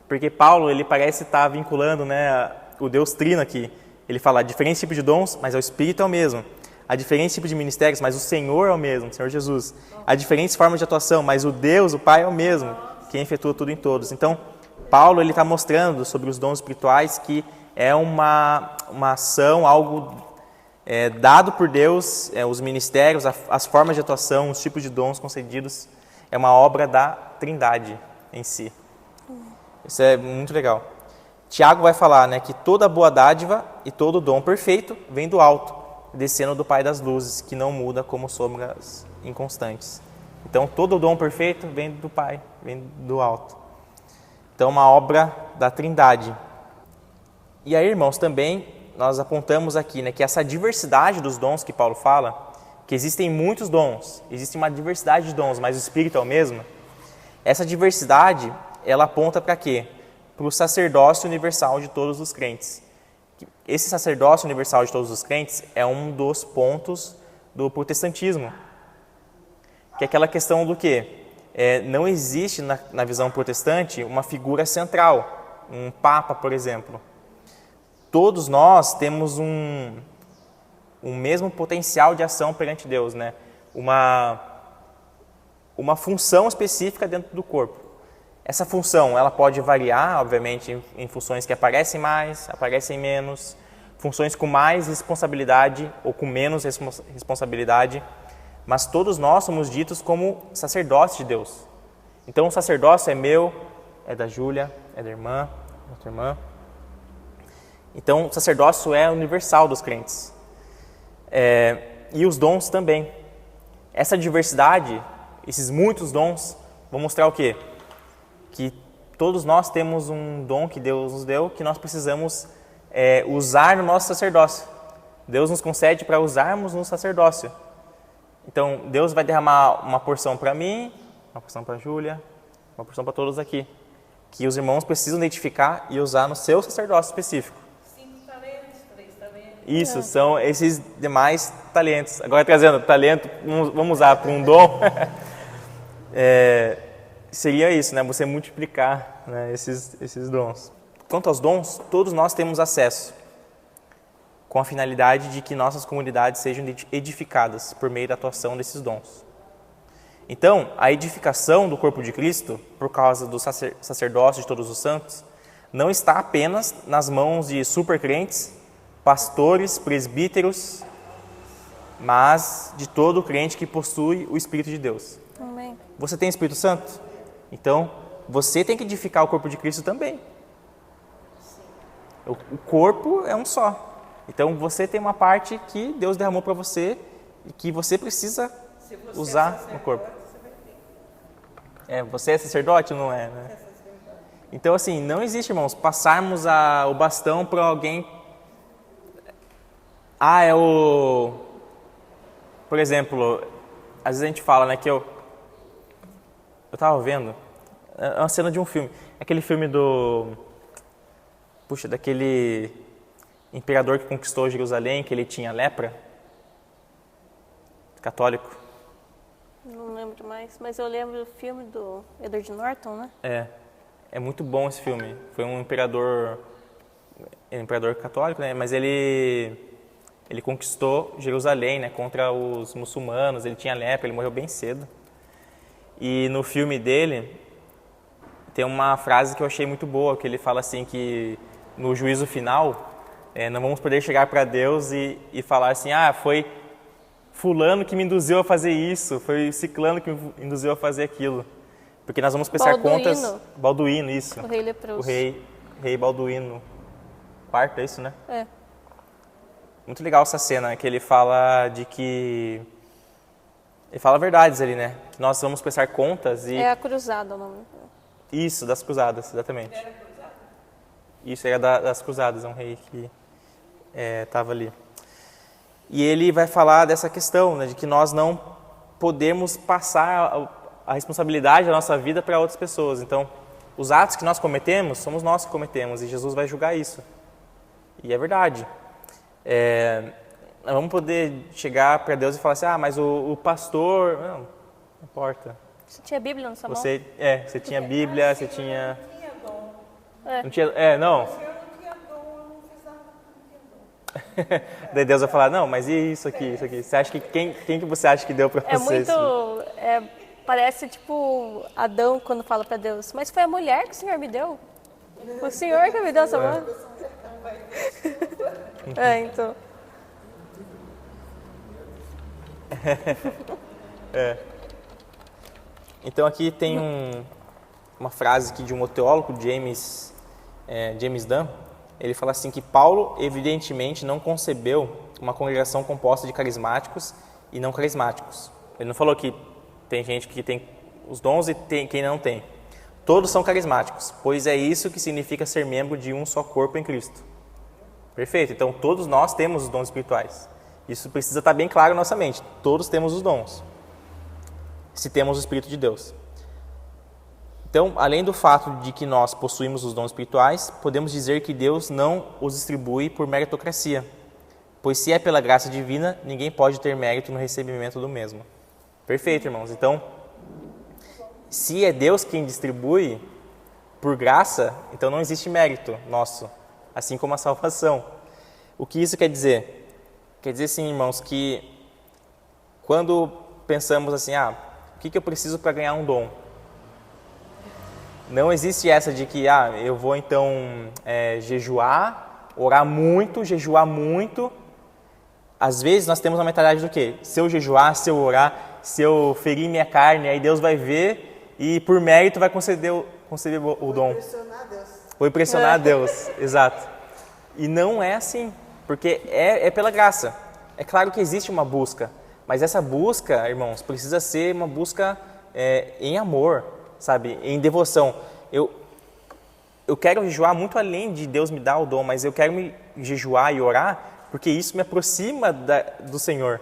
Porque Paulo, ele parece estar vinculando, né, o Deus Trino aqui. Ele fala, há diferentes tipos de dons, mas o Espírito é o mesmo. Há diferentes tipos de ministérios, mas o Senhor é o mesmo, o Senhor Jesus. Há diferentes formas de atuação, mas o Deus, o Pai, é o mesmo, quem efetua tudo em todos. Então, Paulo ele está mostrando sobre os dons espirituais que é uma ação, algo dado por Deus, os ministérios, as formas de atuação, os tipos de dons concedidos, é uma obra da Trindade em si. Isso é muito legal. Tiago vai falar, né, que toda boa dádiva e todo dom perfeito vem do alto, descendo do Pai das luzes, que não muda como sombras inconstantes. Então, todo dom perfeito vem do Pai, vem do alto. Então, uma obra da Trindade. E aí, irmãos, também nós apontamos aqui, né, que essa diversidade dos dons que Paulo fala, que existem muitos dons, existe uma diversidade de dons, mas o Espírito é o mesmo, essa diversidade, ela aponta para quê? Para o sacerdócio universal de todos os crentes. Esse sacerdócio universal de todos os crentes é um dos pontos do protestantismo, que é aquela questão do quê? Não existe na visão protestante uma figura central, um papa, por exemplo. Todos nós temos um mesmo potencial de ação perante Deus, né? Uma função específica dentro do corpo. Essa função, ela pode variar, obviamente, em funções que aparecem mais, aparecem menos, funções com mais responsabilidade ou com menos responsabilidade, mas todos nós somos ditos como sacerdotes de Deus. Então, o sacerdócio é meu, é da Júlia, é da irmã, da outra irmã. Então, o sacerdócio é universal dos crentes. E os dons também. Essa diversidade, esses muitos dons, vão mostrar o quê? Que todos nós temos um dom que Deus nos deu, que nós precisamos usar no nosso sacerdócio. Deus nos concede para usarmos no sacerdócio. Então, Deus vai derramar uma porção para mim, uma porção para a Júlia, uma porção para todos aqui, que os irmãos precisam identificar e usar no seu sacerdócio específico. 5 talentos, 3 talentos. Isso, são esses demais talentos. Agora, trazendo talento, vamos usar para um dom. Seria isso, né? Você multiplicar, né, esses dons. Quanto aos dons, todos nós temos acesso, com a finalidade de que nossas comunidades sejam edificadas por meio da atuação desses dons. Então, a edificação do corpo de Cristo, por causa do sacerdócio de todos os santos, não está apenas nas mãos de supercrentes, pastores, presbíteros, mas de todo crente que possui o Espírito de Deus. Amém. Você tem Espírito Santo? Então, você tem que edificar o corpo de Cristo também. O corpo é um só. Então, você tem uma parte que Deus derramou para você e que você precisa usar no corpo. Você é sacerdote ou não é, né? Então, assim, não existe, irmãos, passarmos o bastão para alguém. Por exemplo, às vezes a gente fala, né, que eu estava vendo, é uma cena de um filme, aquele filme daquele imperador que conquistou Jerusalém, que ele tinha lepra, católico. Não lembro mais, mas eu lembro do filme do Edward Norton, né? É muito bom esse filme. Foi um imperador católico, né? Mas ele conquistou Jerusalém, né, contra os muçulmanos, ele tinha lepra, ele morreu bem cedo. E no filme dele tem uma frase que eu achei muito boa, que ele fala assim que no juízo final não vamos poder chegar para Deus e falar assim, foi fulano que me induziu a fazer isso, foi ciclano que me induziu a fazer aquilo. Porque nós vamos prestar contas... Balduíno, isso. O rei leproso. O rei Balduíno. Quarto, é isso, né? É. Muito legal essa cena, que ele fala ele fala verdades ali, né? Que nós vamos prestar contas e... É a cruzada o nome. Isso, das cruzadas, exatamente. Era cruzado? Isso, era das cruzadas, é um rei que estava ali. E ele vai falar dessa questão, né, de que nós não podemos passar a responsabilidade da nossa vida para outras pessoas. Então, os atos que nós cometemos, somos nós que cometemos, e Jesus vai julgar isso. E é verdade. Nós vamos poder chegar para Deus e falar assim, mas o pastor... Não importa. Você tinha Bíblia na sua mão? Você tinha Bíblia, você tinha... Não tinha dom. Não tinha... Não. Se eu não tinha dom, eu não fiz nada, não tinha dom. Daí Deus vai falar, não, mas e isso aqui? Você acha que quem que você acha que deu para você? Parece tipo Adão quando fala para Deus, mas foi a mulher que o Senhor me deu. O Senhor que me deu essa mão. Então. Então aqui tem uma frase aqui de um teólogo, James Dunn. Ele fala assim que Paulo evidentemente não concebeu uma congregação composta de carismáticos e não carismáticos. Ele não falou que tem gente que tem os dons e tem quem não tem. Todos são carismáticos, pois é isso que significa ser membro de um só corpo em Cristo. Perfeito. Então, todos nós temos os dons espirituais. Isso precisa estar bem claro na nossa mente. Todos temos os dons, se temos o Espírito de Deus. Então, além do fato de que nós possuímos os dons espirituais, podemos dizer que Deus não os distribui por meritocracia, pois se é pela graça divina, ninguém pode ter mérito no recebimento do mesmo. Perfeito, irmãos. Então, se é Deus quem distribui por graça, então não existe mérito nosso, assim como a salvação. O que isso quer dizer? Quer dizer, sim, irmãos, que quando pensamos assim, o que eu preciso para ganhar um dom? Não existe essa de que, eu vou então jejuar, orar muito, jejuar muito. Às vezes nós temos uma mentalidade do quê? Se eu jejuar, se eu orar, se eu ferir minha carne, aí Deus vai ver e por mérito vai conceder o dom. Vou impressionar Deus. Vou impressionar a Deus, exato. E não é assim, porque é pela graça. É claro que existe uma busca, mas essa busca, irmãos, precisa ser uma busca em amor, sabe? Em devoção. Eu quero jejuar muito além de Deus me dar o dom, mas eu quero me jejuar e orar porque isso me aproxima do Senhor.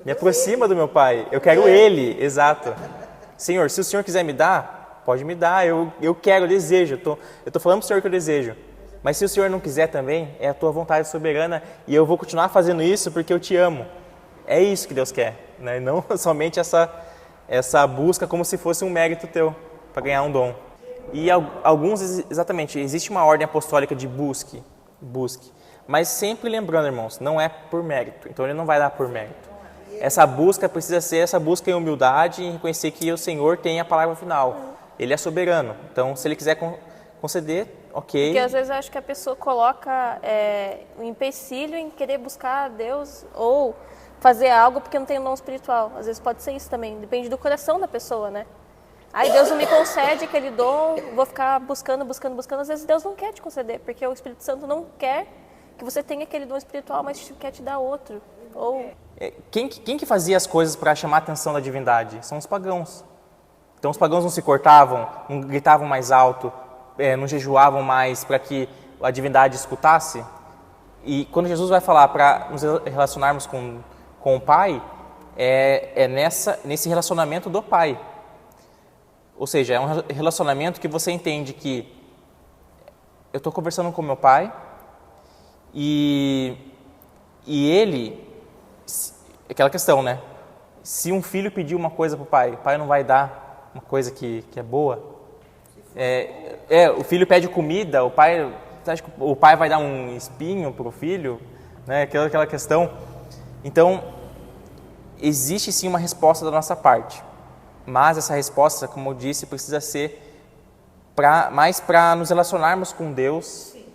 Me aproxima do meu Pai. Eu quero Ele, exato. Senhor, se o Senhor quiser me dar, pode me dar. Eu quero, eu desejo. Eu estou falando para o Senhor que eu desejo. Mas se o Senhor não quiser também, é a tua vontade soberana e eu vou continuar fazendo isso porque eu te amo. É isso que Deus quer, né? Não somente essa busca como se fosse um mérito teu para ganhar um dom. E alguns, exatamente, existe uma ordem apostólica de busque. Mas sempre lembrando, irmãos, não é por mérito. Então ele não vai dar por mérito. Essa busca precisa ser essa busca em humildade e reconhecer que o Senhor tem a palavra final. Ele é soberano. Então, se ele quiser conceder, ok. Porque às vezes eu acho que a pessoa coloca um empecilho em querer buscar a Deus ou fazer algo porque não tem um dom espiritual. Às vezes pode ser isso também, depende do coração da pessoa, né? Aí Deus não me concede aquele dom, vou ficar buscando. Às vezes Deus não quer te conceder, porque o Espírito Santo não quer que você tenha aquele dom espiritual, mas quer te dar outro. Ou... Quem que fazia as coisas para chamar a atenção da divindade? São os pagãos. Então os pagãos não se cortavam, não gritavam mais alto, não jejuavam mais para que a divindade escutasse. E quando Jesus vai falar para nos relacionarmos com o Pai, nesse relacionamento do Pai. Ou seja, é um relacionamento que você entende que eu estou conversando com meu Pai e Ele, aquela questão, né? Se um filho pedir uma coisa para o pai não vai dar uma coisa que é boa. O filho pede comida, você acha que o pai vai dar um espinho para o filho? Né? Aquela questão. Então, existe sim uma resposta da nossa parte. Mas essa resposta, como eu disse, precisa ser mais para nos relacionarmos com Deus. Sim,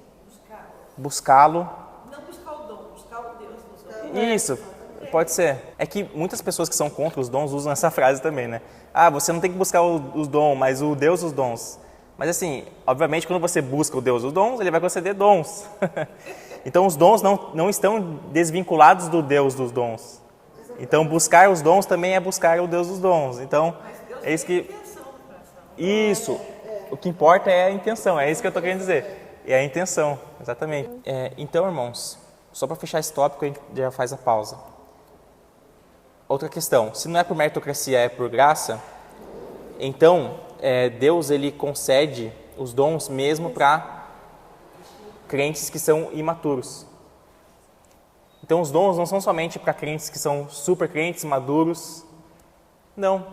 buscá-lo. Não buscar o dom, buscar o Deus nos dons. Isso, pode ser. É que muitas pessoas que são contra os dons usam essa frase também, né? Você não tem que buscar os dons, mas o Deus dos dons. Mas assim, obviamente, quando você busca o Deus dos dons, Ele vai conceder dons. Então, os dons não estão desvinculados do Deus dos dons. Então, buscar os dons também é buscar o Deus dos dons. Então, é isso que... Isso. O que importa é a intenção, é isso que eu estou querendo dizer. É a intenção, exatamente. Então, irmãos, só para fechar esse tópico, a gente já faz a pausa. Outra questão, se não é por meritocracia, é por graça, então Deus ele concede os dons mesmo para crentes que são imaturos. Então os dons não são somente para crentes que são super crentes, maduros. Não,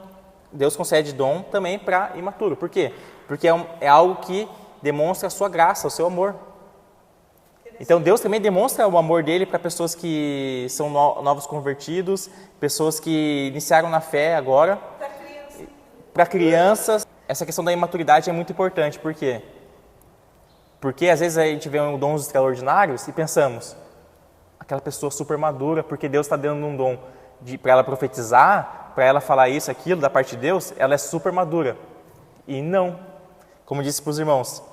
Deus concede dom também para imaturo. Por quê? Porque é algo que demonstra a sua graça, o seu amor. Então Deus também demonstra o amor dele para pessoas que são novos convertidos, pessoas que iniciaram na fé agora. Para crianças. Essa questão da imaturidade é muito importante. Por quê? Porque às vezes a gente vê dons extraordinários e pensamos, aquela pessoa super madura, porque Deus está dando um dom para ela profetizar, para ela falar isso, aquilo da parte de Deus, ela é super madura. E não. Como disse para os irmãos,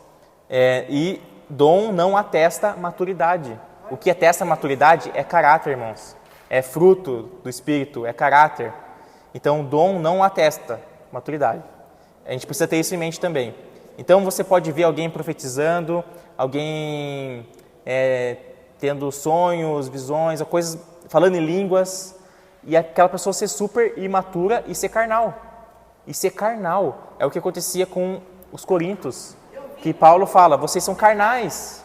e dom não atesta maturidade. O que atesta maturidade é caráter, irmãos. É fruto do Espírito, é caráter. Então, dom não atesta maturidade. A gente precisa ter isso em mente também. Então, você pode ver alguém profetizando, alguém tendo sonhos, visões, coisas, falando em línguas, e aquela pessoa ser super imatura e ser carnal. E ser carnal é o que acontecia com os coríntios, que Paulo fala, vocês são carnais,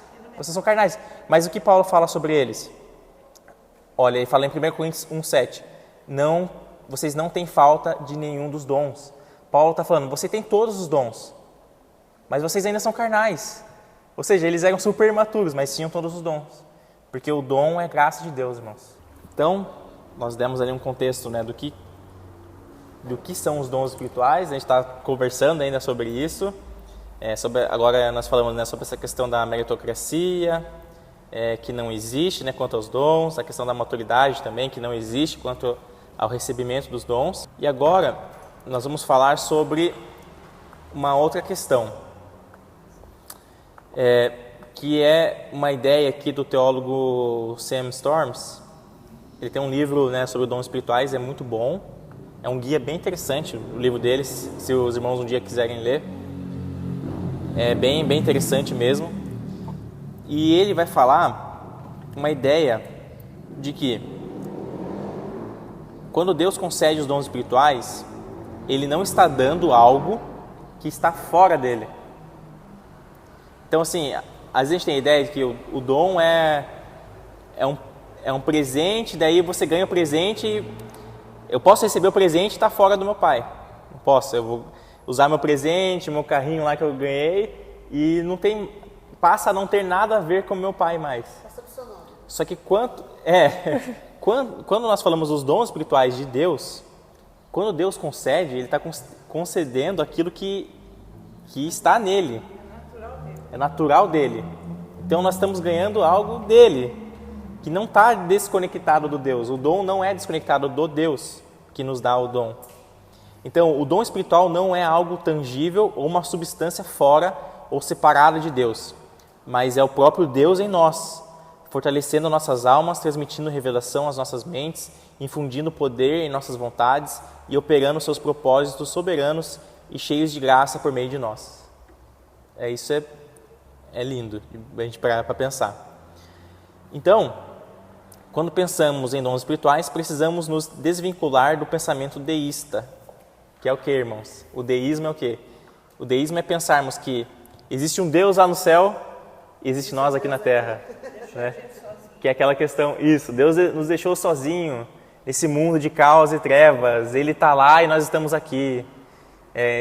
Mas o que Paulo fala sobre eles? Olha, ele fala em 1 Coríntios 1,7, vocês não têm falta de nenhum dos dons. Paulo está falando, você tem todos os dons, mas vocês ainda são carnais. Ou seja, eles eram super imaturos, mas tinham todos os dons. Porque o dom é graça de Deus, irmãos. Então, nós demos ali um contexto, né, do que são os dons espirituais. A gente está conversando ainda sobre isso. Agora nós falamos, né, sobre essa questão da meritocracia, que não existe, né, quanto aos dons. A questão da maturidade também, que não existe quanto ao recebimento dos dons. E agora nós vamos falar sobre uma outra questão, que é uma ideia aqui do teólogo Sam Storms. Ele tem um livro, né, sobre dons espirituais, é muito bom. É um guia bem interessante, o livro dele, se os irmãos um dia quiserem ler. É bem interessante mesmo. E ele vai falar uma ideia de que quando Deus concede os dons espirituais, Ele não está dando algo que está fora dele. Então, assim, às vezes a gente tem a ideia de que o dom é um presente, daí você ganha o presente. Eu posso receber o presente e está fora do meu pai. Não posso, eu vou usar meu presente, meu carrinho lá que eu ganhei e passa a não ter nada a ver com meu pai mais. Só que quando nós falamos dos dons espirituais de Deus, quando Deus concede, Ele está concedendo aquilo que está nele. É natural dele. Então nós estamos ganhando algo dele, que não está desconectado do Deus. O dom não é desconectado do Deus que nos dá o dom. Então, o dom espiritual não é algo tangível ou uma substância fora ou separada de Deus, mas é o próprio Deus em nós, fortalecendo nossas almas, transmitindo revelação às nossas mentes, infundindo poder em nossas vontades e operando seus propósitos soberanos e cheios de graça por meio de nós. Isso é lindo a gente parar para pensar. Então, quando pensamos em dons espirituais, precisamos nos desvincular do pensamento deísta, que é o que, irmãos? O deísmo é o quê? O deísmo é pensarmos que existe um Deus lá no céu e existe nós aqui na terra. Né? Que é aquela questão, Deus nos deixou sozinho nesse mundo de caos e trevas, Ele está lá e nós estamos aqui.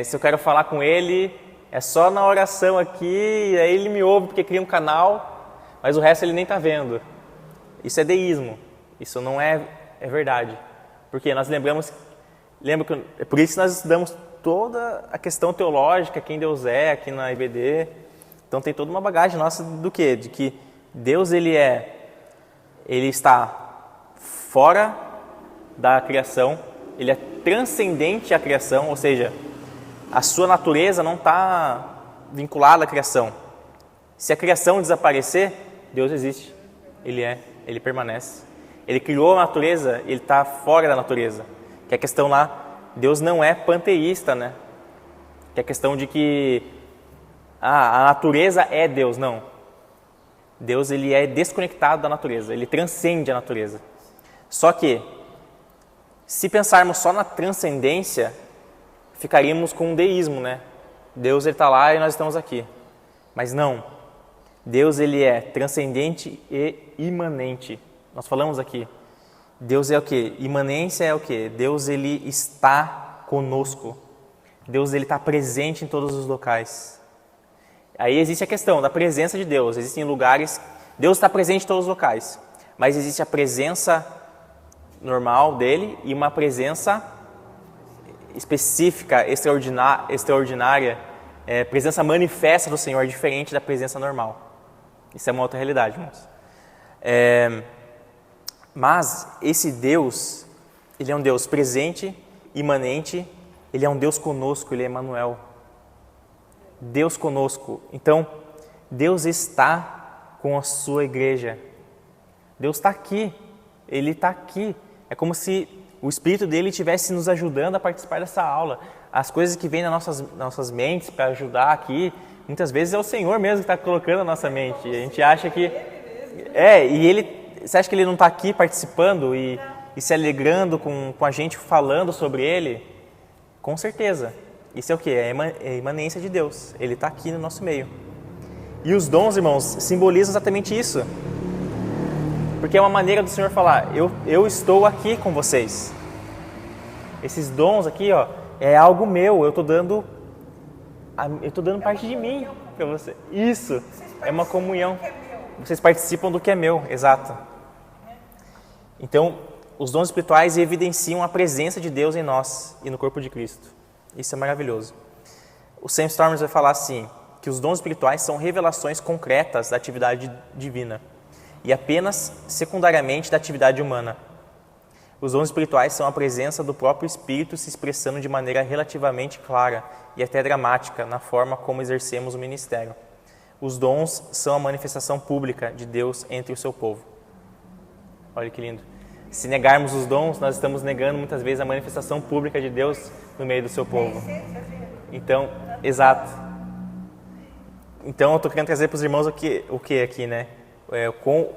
Se eu quero falar com Ele, é só na oração aqui, e aí Ele me ouve porque cria um canal, mas o resto Ele nem está vendo. Isso é deísmo, isso não é verdade. Porque nós é por isso que nós estudamos toda a questão teológica, quem Deus é, aqui na IBD. Então tem toda uma bagagem nossa do quê? De que Deus Ele está fora da criação, Ele é transcendente à criação, ou seja, a sua natureza não está vinculada à criação. Se a criação desaparecer, Deus existe, Ele permanece. Ele criou a natureza, Ele está fora da natureza. Que é a questão lá, Deus não é panteísta, né? Que é a questão de que a natureza é Deus, não. Deus Ele é desconectado da natureza, Ele transcende a natureza. Só que, se pensarmos só na transcendência, ficaríamos com um deísmo, né? Deus Ele está lá e nós estamos aqui. Mas não. Deus Ele é transcendente e imanente. Nós falamos aqui. Deus é o quê? Imanência é o quê? Deus Ele está conosco. Deus Ele está presente em todos os locais. Aí existe a questão da presença de Deus. Existem lugares... Deus está presente em todos os locais. Mas existe a presença normal dEle e uma presença específica, extraordinária, presença manifesta do Senhor, diferente da presença normal. Isso é uma outra realidade, irmãos. Mas esse Deus, Ele é um Deus presente, imanente, Ele é um Deus conosco, Ele é Emmanuel. Deus conosco. Então, Deus está com a sua igreja. Deus está aqui, Ele está aqui. É como se o Espírito dEle estivesse nos ajudando a participar dessa aula. As coisas que vêm nas nossas mentes para ajudar aqui, muitas vezes é o Senhor mesmo que está colocando na nossa mente. A gente acha que Você acha que ele não está aqui participando e se alegrando com a gente falando sobre ele? Com certeza. Isso é o quê? É a imanência de Deus. Ele está aqui no nosso meio. E os dons, irmãos, simbolizam exatamente isso. Porque é uma maneira do Senhor falar, eu estou aqui com vocês. Esses dons aqui, ó, é algo meu, eu estou dando parte de mim para você. Isso, é uma comunhão. Vocês participam do que é meu, exato. Então, os dons espirituais evidenciam a presença de Deus em nós e no corpo de Cristo. Isso é maravilhoso. O Sam Storms vai falar assim, que os dons espirituais são revelações concretas da atividade divina e apenas secundariamente da atividade humana. Os dons espirituais são a presença do próprio Espírito se expressando de maneira relativamente clara e até dramática na forma como exercemos o ministério. Os dons são a manifestação pública de Deus entre o seu povo. Olha que lindo. Se negarmos os dons, nós estamos negando muitas vezes a manifestação pública de Deus no meio do seu povo. Então, exato. Então, eu estou querendo trazer para os irmãos o que aqui, né?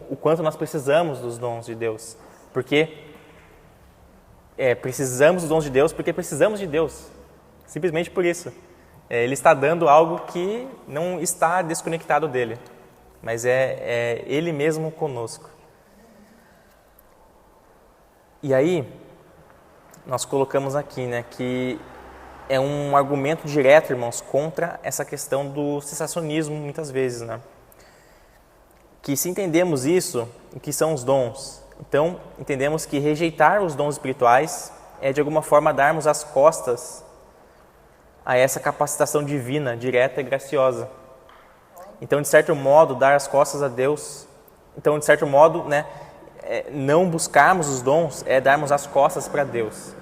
O quanto nós precisamos dos dons de Deus. Porque precisamos dos dons de Deus porque precisamos de Deus. Simplesmente por isso. Ele está dando algo que não está desconectado dele, mas é Ele mesmo conosco. E aí, nós colocamos aqui, né, que é um argumento direto, irmãos, contra essa questão do cessacionismo, muitas vezes, né? Que se entendemos isso, o que são os dons, então entendemos que rejeitar os dons espirituais é de alguma forma darmos as costas a essa capacitação divina, direta e graciosa. Então, de certo modo, dar as costas a Deus. Então, de certo modo, né, não buscarmos os dons é darmos as costas para Deus.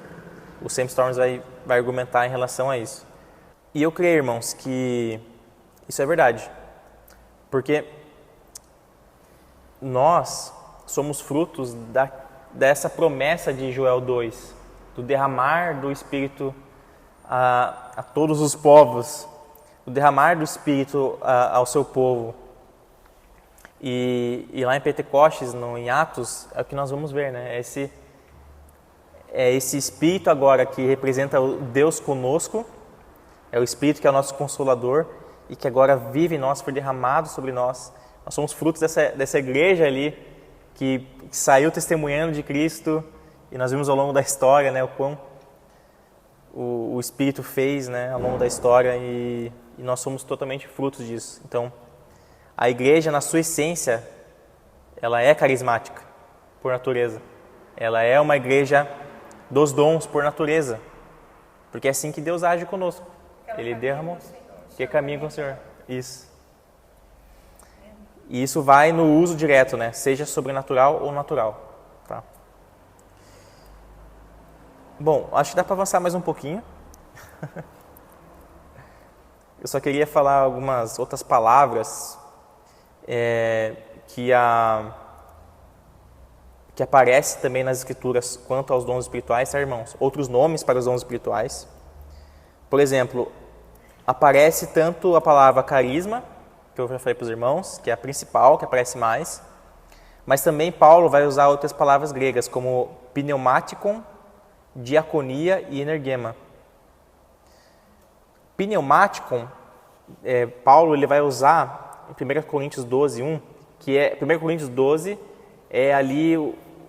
O Sam Storms vai argumentar em relação a isso. E eu creio, irmãos, que isso é verdade. Porque nós somos frutos dessa promessa de Joel 2, do derramar do Espírito a todos os povos, o derramar do Espírito ao seu povo. E lá em Pentecostes, em Atos, é o que nós vamos ver, né? Esse Espírito agora que representa o Deus conosco, é o Espírito que é o nosso Consolador e que agora vive em nós, foi derramado sobre nós. Nós somos frutos dessa igreja ali que saiu testemunhando de Cristo e nós vimos ao longo da história, né, o quão o Espírito fez, né, ao longo da história e nós somos totalmente frutos disso. Então, a igreja, na sua essência, ela é carismática, por natureza. Ela é uma igreja dos dons, por natureza. Porque é assim que Deus age conosco. Ele derramou, que caminha com o Senhor. Isso. E isso vai no uso direto, né? Seja sobrenatural ou natural. Tá? Bom, acho que dá para avançar mais um pouquinho. Eu só queria falar algumas outras palavras que aparece também nas Escrituras quanto aos dons espirituais, tá, irmãos? Outros nomes para os dons espirituais. Por exemplo, aparece tanto a palavra carisma, que eu já falei para os irmãos, que é a principal, que aparece mais, mas também Paulo vai usar outras palavras gregas, como pneumatikon, diaconia e energema. Pneumatikon, Paulo ele vai usar em 1 Coríntios 12, 1, que 1 Coríntios 12 é ali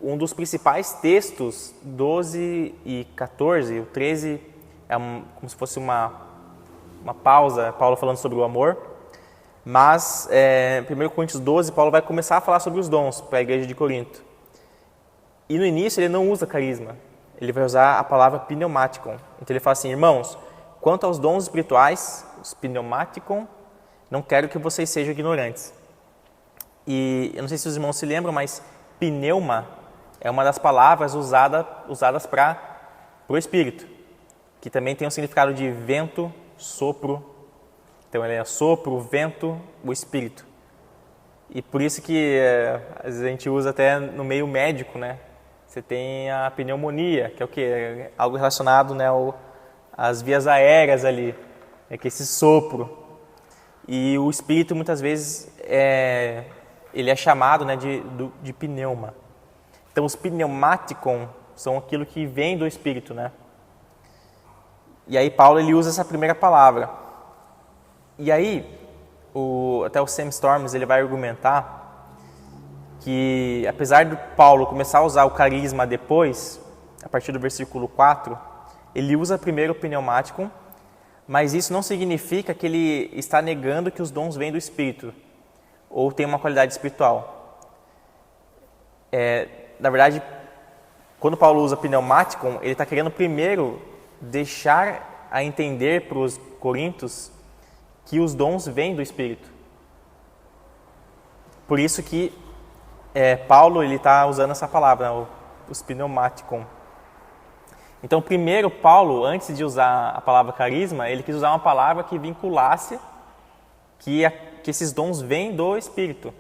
um dos principais textos, 12 e 14, o 13 é como se fosse uma pausa, Paulo falando sobre o amor, mas 1 Coríntios 12, Paulo vai começar a falar sobre os dons para a igreja de Corinto. E no início ele não usa carisma, ele vai usar a palavra pneumatikon. Então ele fala assim, irmãos, quanto aos dons espirituais, os pneumatikon, não quero que vocês sejam ignorantes. E eu não sei se os irmãos se lembram, mas pneuma é uma das palavras usadas para o Espírito, que também tem um significado de vento, sopro. Então ele é sopro, vento, o Espírito. E por isso que às vezes a gente usa até no meio médico, né? Você tem a pneumonia, que é o quê? É algo relacionado, né, às vias aéreas ali, que é esse sopro. E o Espírito muitas vezes ele é chamado, né, de pneuma. Então, os pneumaticon são aquilo que vem do Espírito, né? E aí Paulo ele usa essa primeira palavra. E aí, até o Sam Storms ele vai argumentar que, apesar de Paulo começar a usar o carisma depois, a partir do versículo 4, ele usa primeiro o pneumaticon, mas isso não significa que ele está negando que os dons vêm do Espírito, ou tem uma qualidade espiritual. Na verdade, quando Paulo usa pneumaticon, ele está querendo primeiro deixar a entender para os coríntios que os dons vêm do Espírito. Por isso que Paulo está usando essa palavra, os pneumaticon. Então, primeiro, Paulo, antes de usar a palavra carisma, ele quis usar uma palavra que vinculasse que esses dons vêm do Espírito.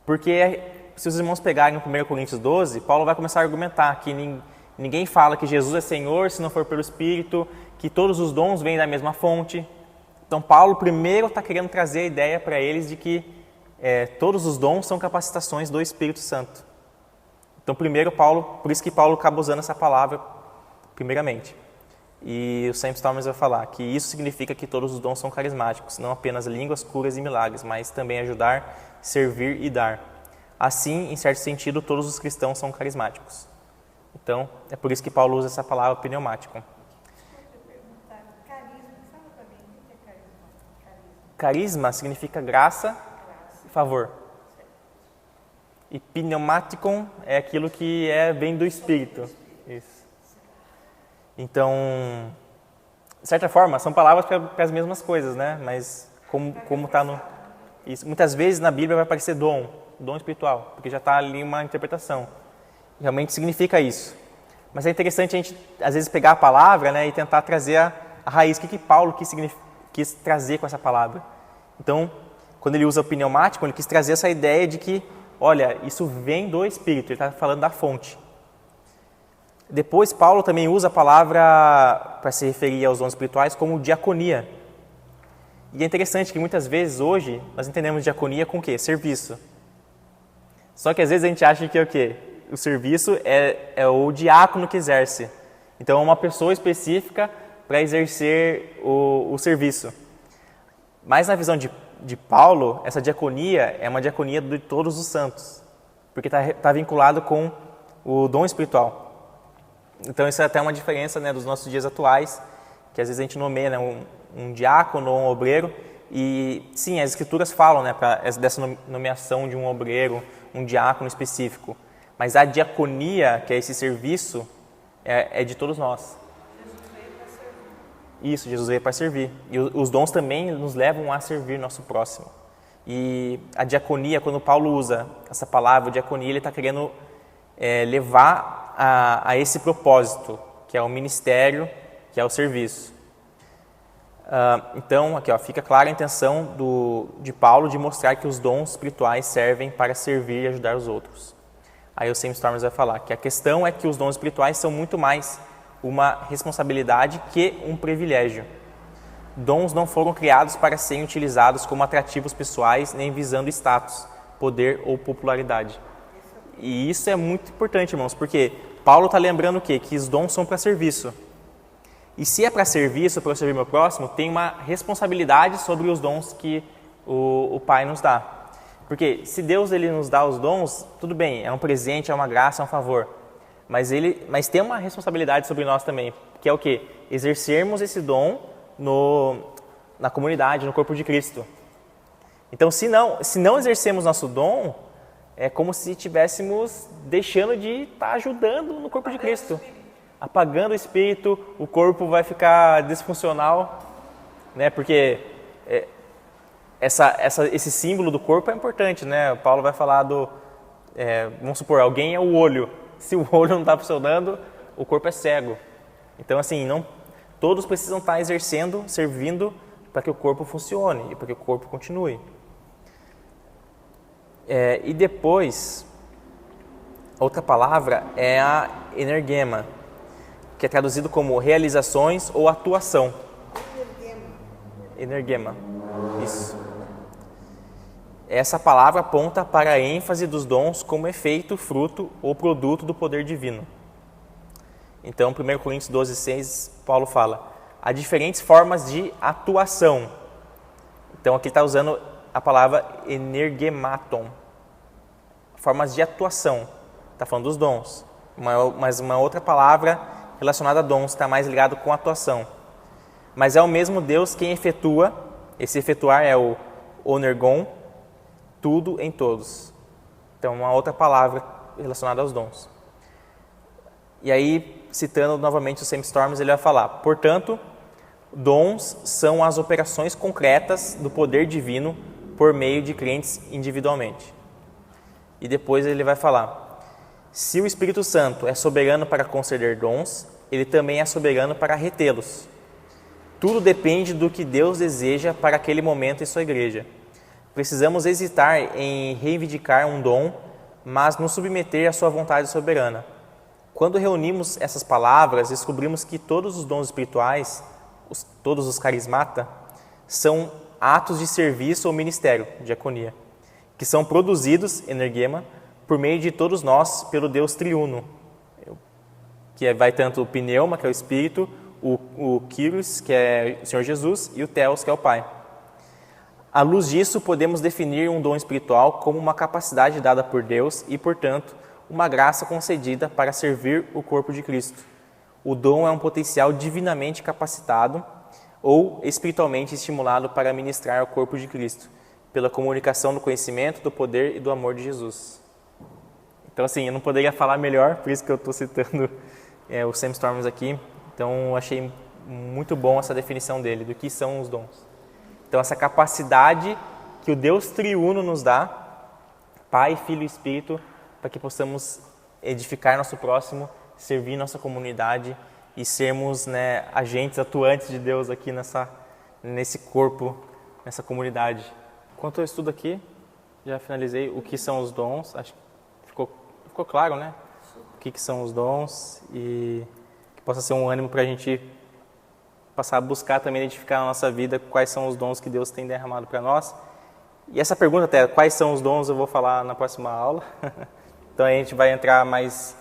Porque, se os irmãos pegarem no 1 Coríntios 12, Paulo vai começar a argumentar que ninguém fala que Jesus é Senhor se não for pelo Espírito, que todos os dons vêm da mesma fonte. Então, Paulo primeiro está querendo trazer a ideia para eles de que todos os dons são capacitações do Espírito Santo. Então, primeiro, por isso que Paulo acaba usando essa palavra primeiramente. E o Sam Storms vai falar que isso significa que todos os dons são carismáticos, não apenas línguas, curas e milagres, mas também ajudar, servir e dar. Assim, em certo sentido, todos os cristãos são carismáticos. Então, é por isso que Paulo usa essa palavra pneumático. Carisma significa graça e favor. E pneumaticon é aquilo que vem do Espírito. Isso. Então, de certa forma, são palavras para as mesmas coisas, né? Mas como está no... Isso. Muitas vezes na Bíblia vai aparecer dom espiritual, porque já está ali uma interpretação. Realmente significa isso. Mas é interessante a gente, às vezes, pegar a palavra, né, e tentar trazer a raiz. O que Paulo quis trazer com essa palavra? Então, quando ele usa o pneumático, ele quis trazer essa ideia de que, olha, isso vem do Espírito, ele está falando da fonte. Depois, Paulo também usa a palavra para se referir aos dons espirituais como diaconia. E é interessante que muitas vezes hoje nós entendemos diaconia com o quê? Serviço. Só que às vezes a gente acha que é o quê? O serviço é o diácono que exerce. Então é uma pessoa específica para exercer o serviço. Mas na visão de Paulo, essa diaconia é uma diaconia de todos os santos, porque está vinculado com o dom espiritual. Então isso é até uma diferença, né, dos nossos dias atuais, que às vezes a gente nomeia, né, um diácono ou um obreiro, e sim, as escrituras falam, né, dessa nomeação de um obreiro, um diácono específico, mas a diaconia, que é esse serviço, é de todos nós. Isso, Jesus veio para servir. E os dons também nos levam a servir nosso próximo. E a diaconia, quando Paulo usa essa palavra, diaconia, ele está querendo levar a esse propósito, que é o ministério, que é o serviço. Então, aqui fica clara a intenção de Paulo de mostrar que os dons espirituais servem para servir e ajudar os outros. Aí o Sam Storms vai falar que a questão é que os dons espirituais são muito mais uma responsabilidade que um privilégio. Dons não foram criados para serem utilizados como atrativos pessoais, nem visando status, poder ou popularidade. E isso é muito importante, irmãos, porque Paulo está lembrando o quê? Que os dons são para serviço. E se é para serviço, para eu servir meu próximo, tem uma responsabilidade sobre os dons que o Pai nos dá. Porque se Deus ele nos dá os dons, tudo bem, é um presente, é uma graça, é um favor. Mas tem uma responsabilidade sobre nós também, que é o quê? Exercermos esse dom na comunidade, no corpo de Cristo. Então, se não exercermos nosso dom, é como se estivéssemos deixando de estar ajudando no corpo de Cristo. Apagando o Espírito, o corpo vai ficar disfuncional, né? Porque esse símbolo do corpo é importante, né? O Paulo vai falar vamos supor, alguém é o olho. Se o olho não está funcionando, o corpo é cego. Então, assim, todos precisam estar exercendo, servindo para que o corpo funcione e para que o corpo continue. E depois, outra palavra é a energema, que é traduzido como realizações ou atuação. Energema. Isso. essa palavra aponta para a ênfase dos dons como efeito, fruto ou produto do poder divino. Então, 1 Coríntios 12:6, Paulo fala: há diferentes formas de atuação. Então, aqui está usando a palavra energematon, formas de atuação. Está falando dos dons, mas uma outra palavra relacionada a dons está mais ligado com atuação. Mas é o mesmo Deus quem efetua, esse efetuar é o onergon, tudo em todos. Então, uma outra palavra relacionada aos dons. E aí, citando novamente o Sam Storms, ele vai falar: portanto, dons são as operações concretas do poder divino por meio de crentes individualmente. E depois ele vai falar: se o Espírito Santo é soberano para conceder dons, ele também é soberano para retê-los. Tudo depende do que Deus deseja para aquele momento em sua igreja. Precisamos hesitar em reivindicar um dom, mas nos submeter à sua vontade soberana. Quando reunimos essas palavras, descobrimos que todos os dons espirituais, todos os carismata, são atos de serviço ou ministério, diaconia, que são produzidos, energema, por meio de todos nós, pelo Deus triuno, que vai tanto o pneuma, que é o Espírito, o Kyrios, que é o Senhor Jesus, e o Theos, que é o Pai. À luz disso, podemos definir um dom espiritual como uma capacidade dada por Deus e, portanto, uma graça concedida para servir o corpo de Cristo. O dom é um potencial divinamente capacitado ou espiritualmente estimulado para ministrar ao corpo de Cristo, pela comunicação do conhecimento, do poder e do amor de Jesus. Então, assim, eu não poderia falar melhor, por isso que eu estou citando o Sam Storms aqui. Então, eu achei muito bom essa definição dele, do que são os dons. Então, essa capacidade que o Deus triuno nos dá, Pai, Filho e Espírito, para que possamos edificar nosso próximo, servir nossa comunidade e sermos, agentes atuantes de Deus aqui nesse corpo, nessa comunidade. Enquanto eu estudo aqui, já finalizei o que são os dons. Acho que ficou claro, né? O que são os dons e que possa ser um ânimo para a gente passar a buscar também identificar na nossa vida quais são os dons que Deus tem derramado para nós. E essa pergunta até, quais são os dons, eu vou falar na próxima aula. Então a gente vai entrar mais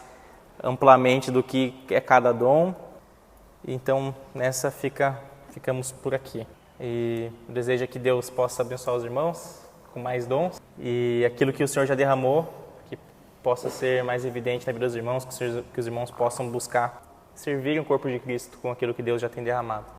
amplamente do que é cada dom. Então nessa ficamos por aqui. E desejo que Deus possa abençoar os irmãos com mais dons. E aquilo que o Senhor já derramou, que possa ser mais evidente na vida dos irmãos, que os irmãos possam buscar servir o corpo de Cristo com aquilo que Deus já tem derramado.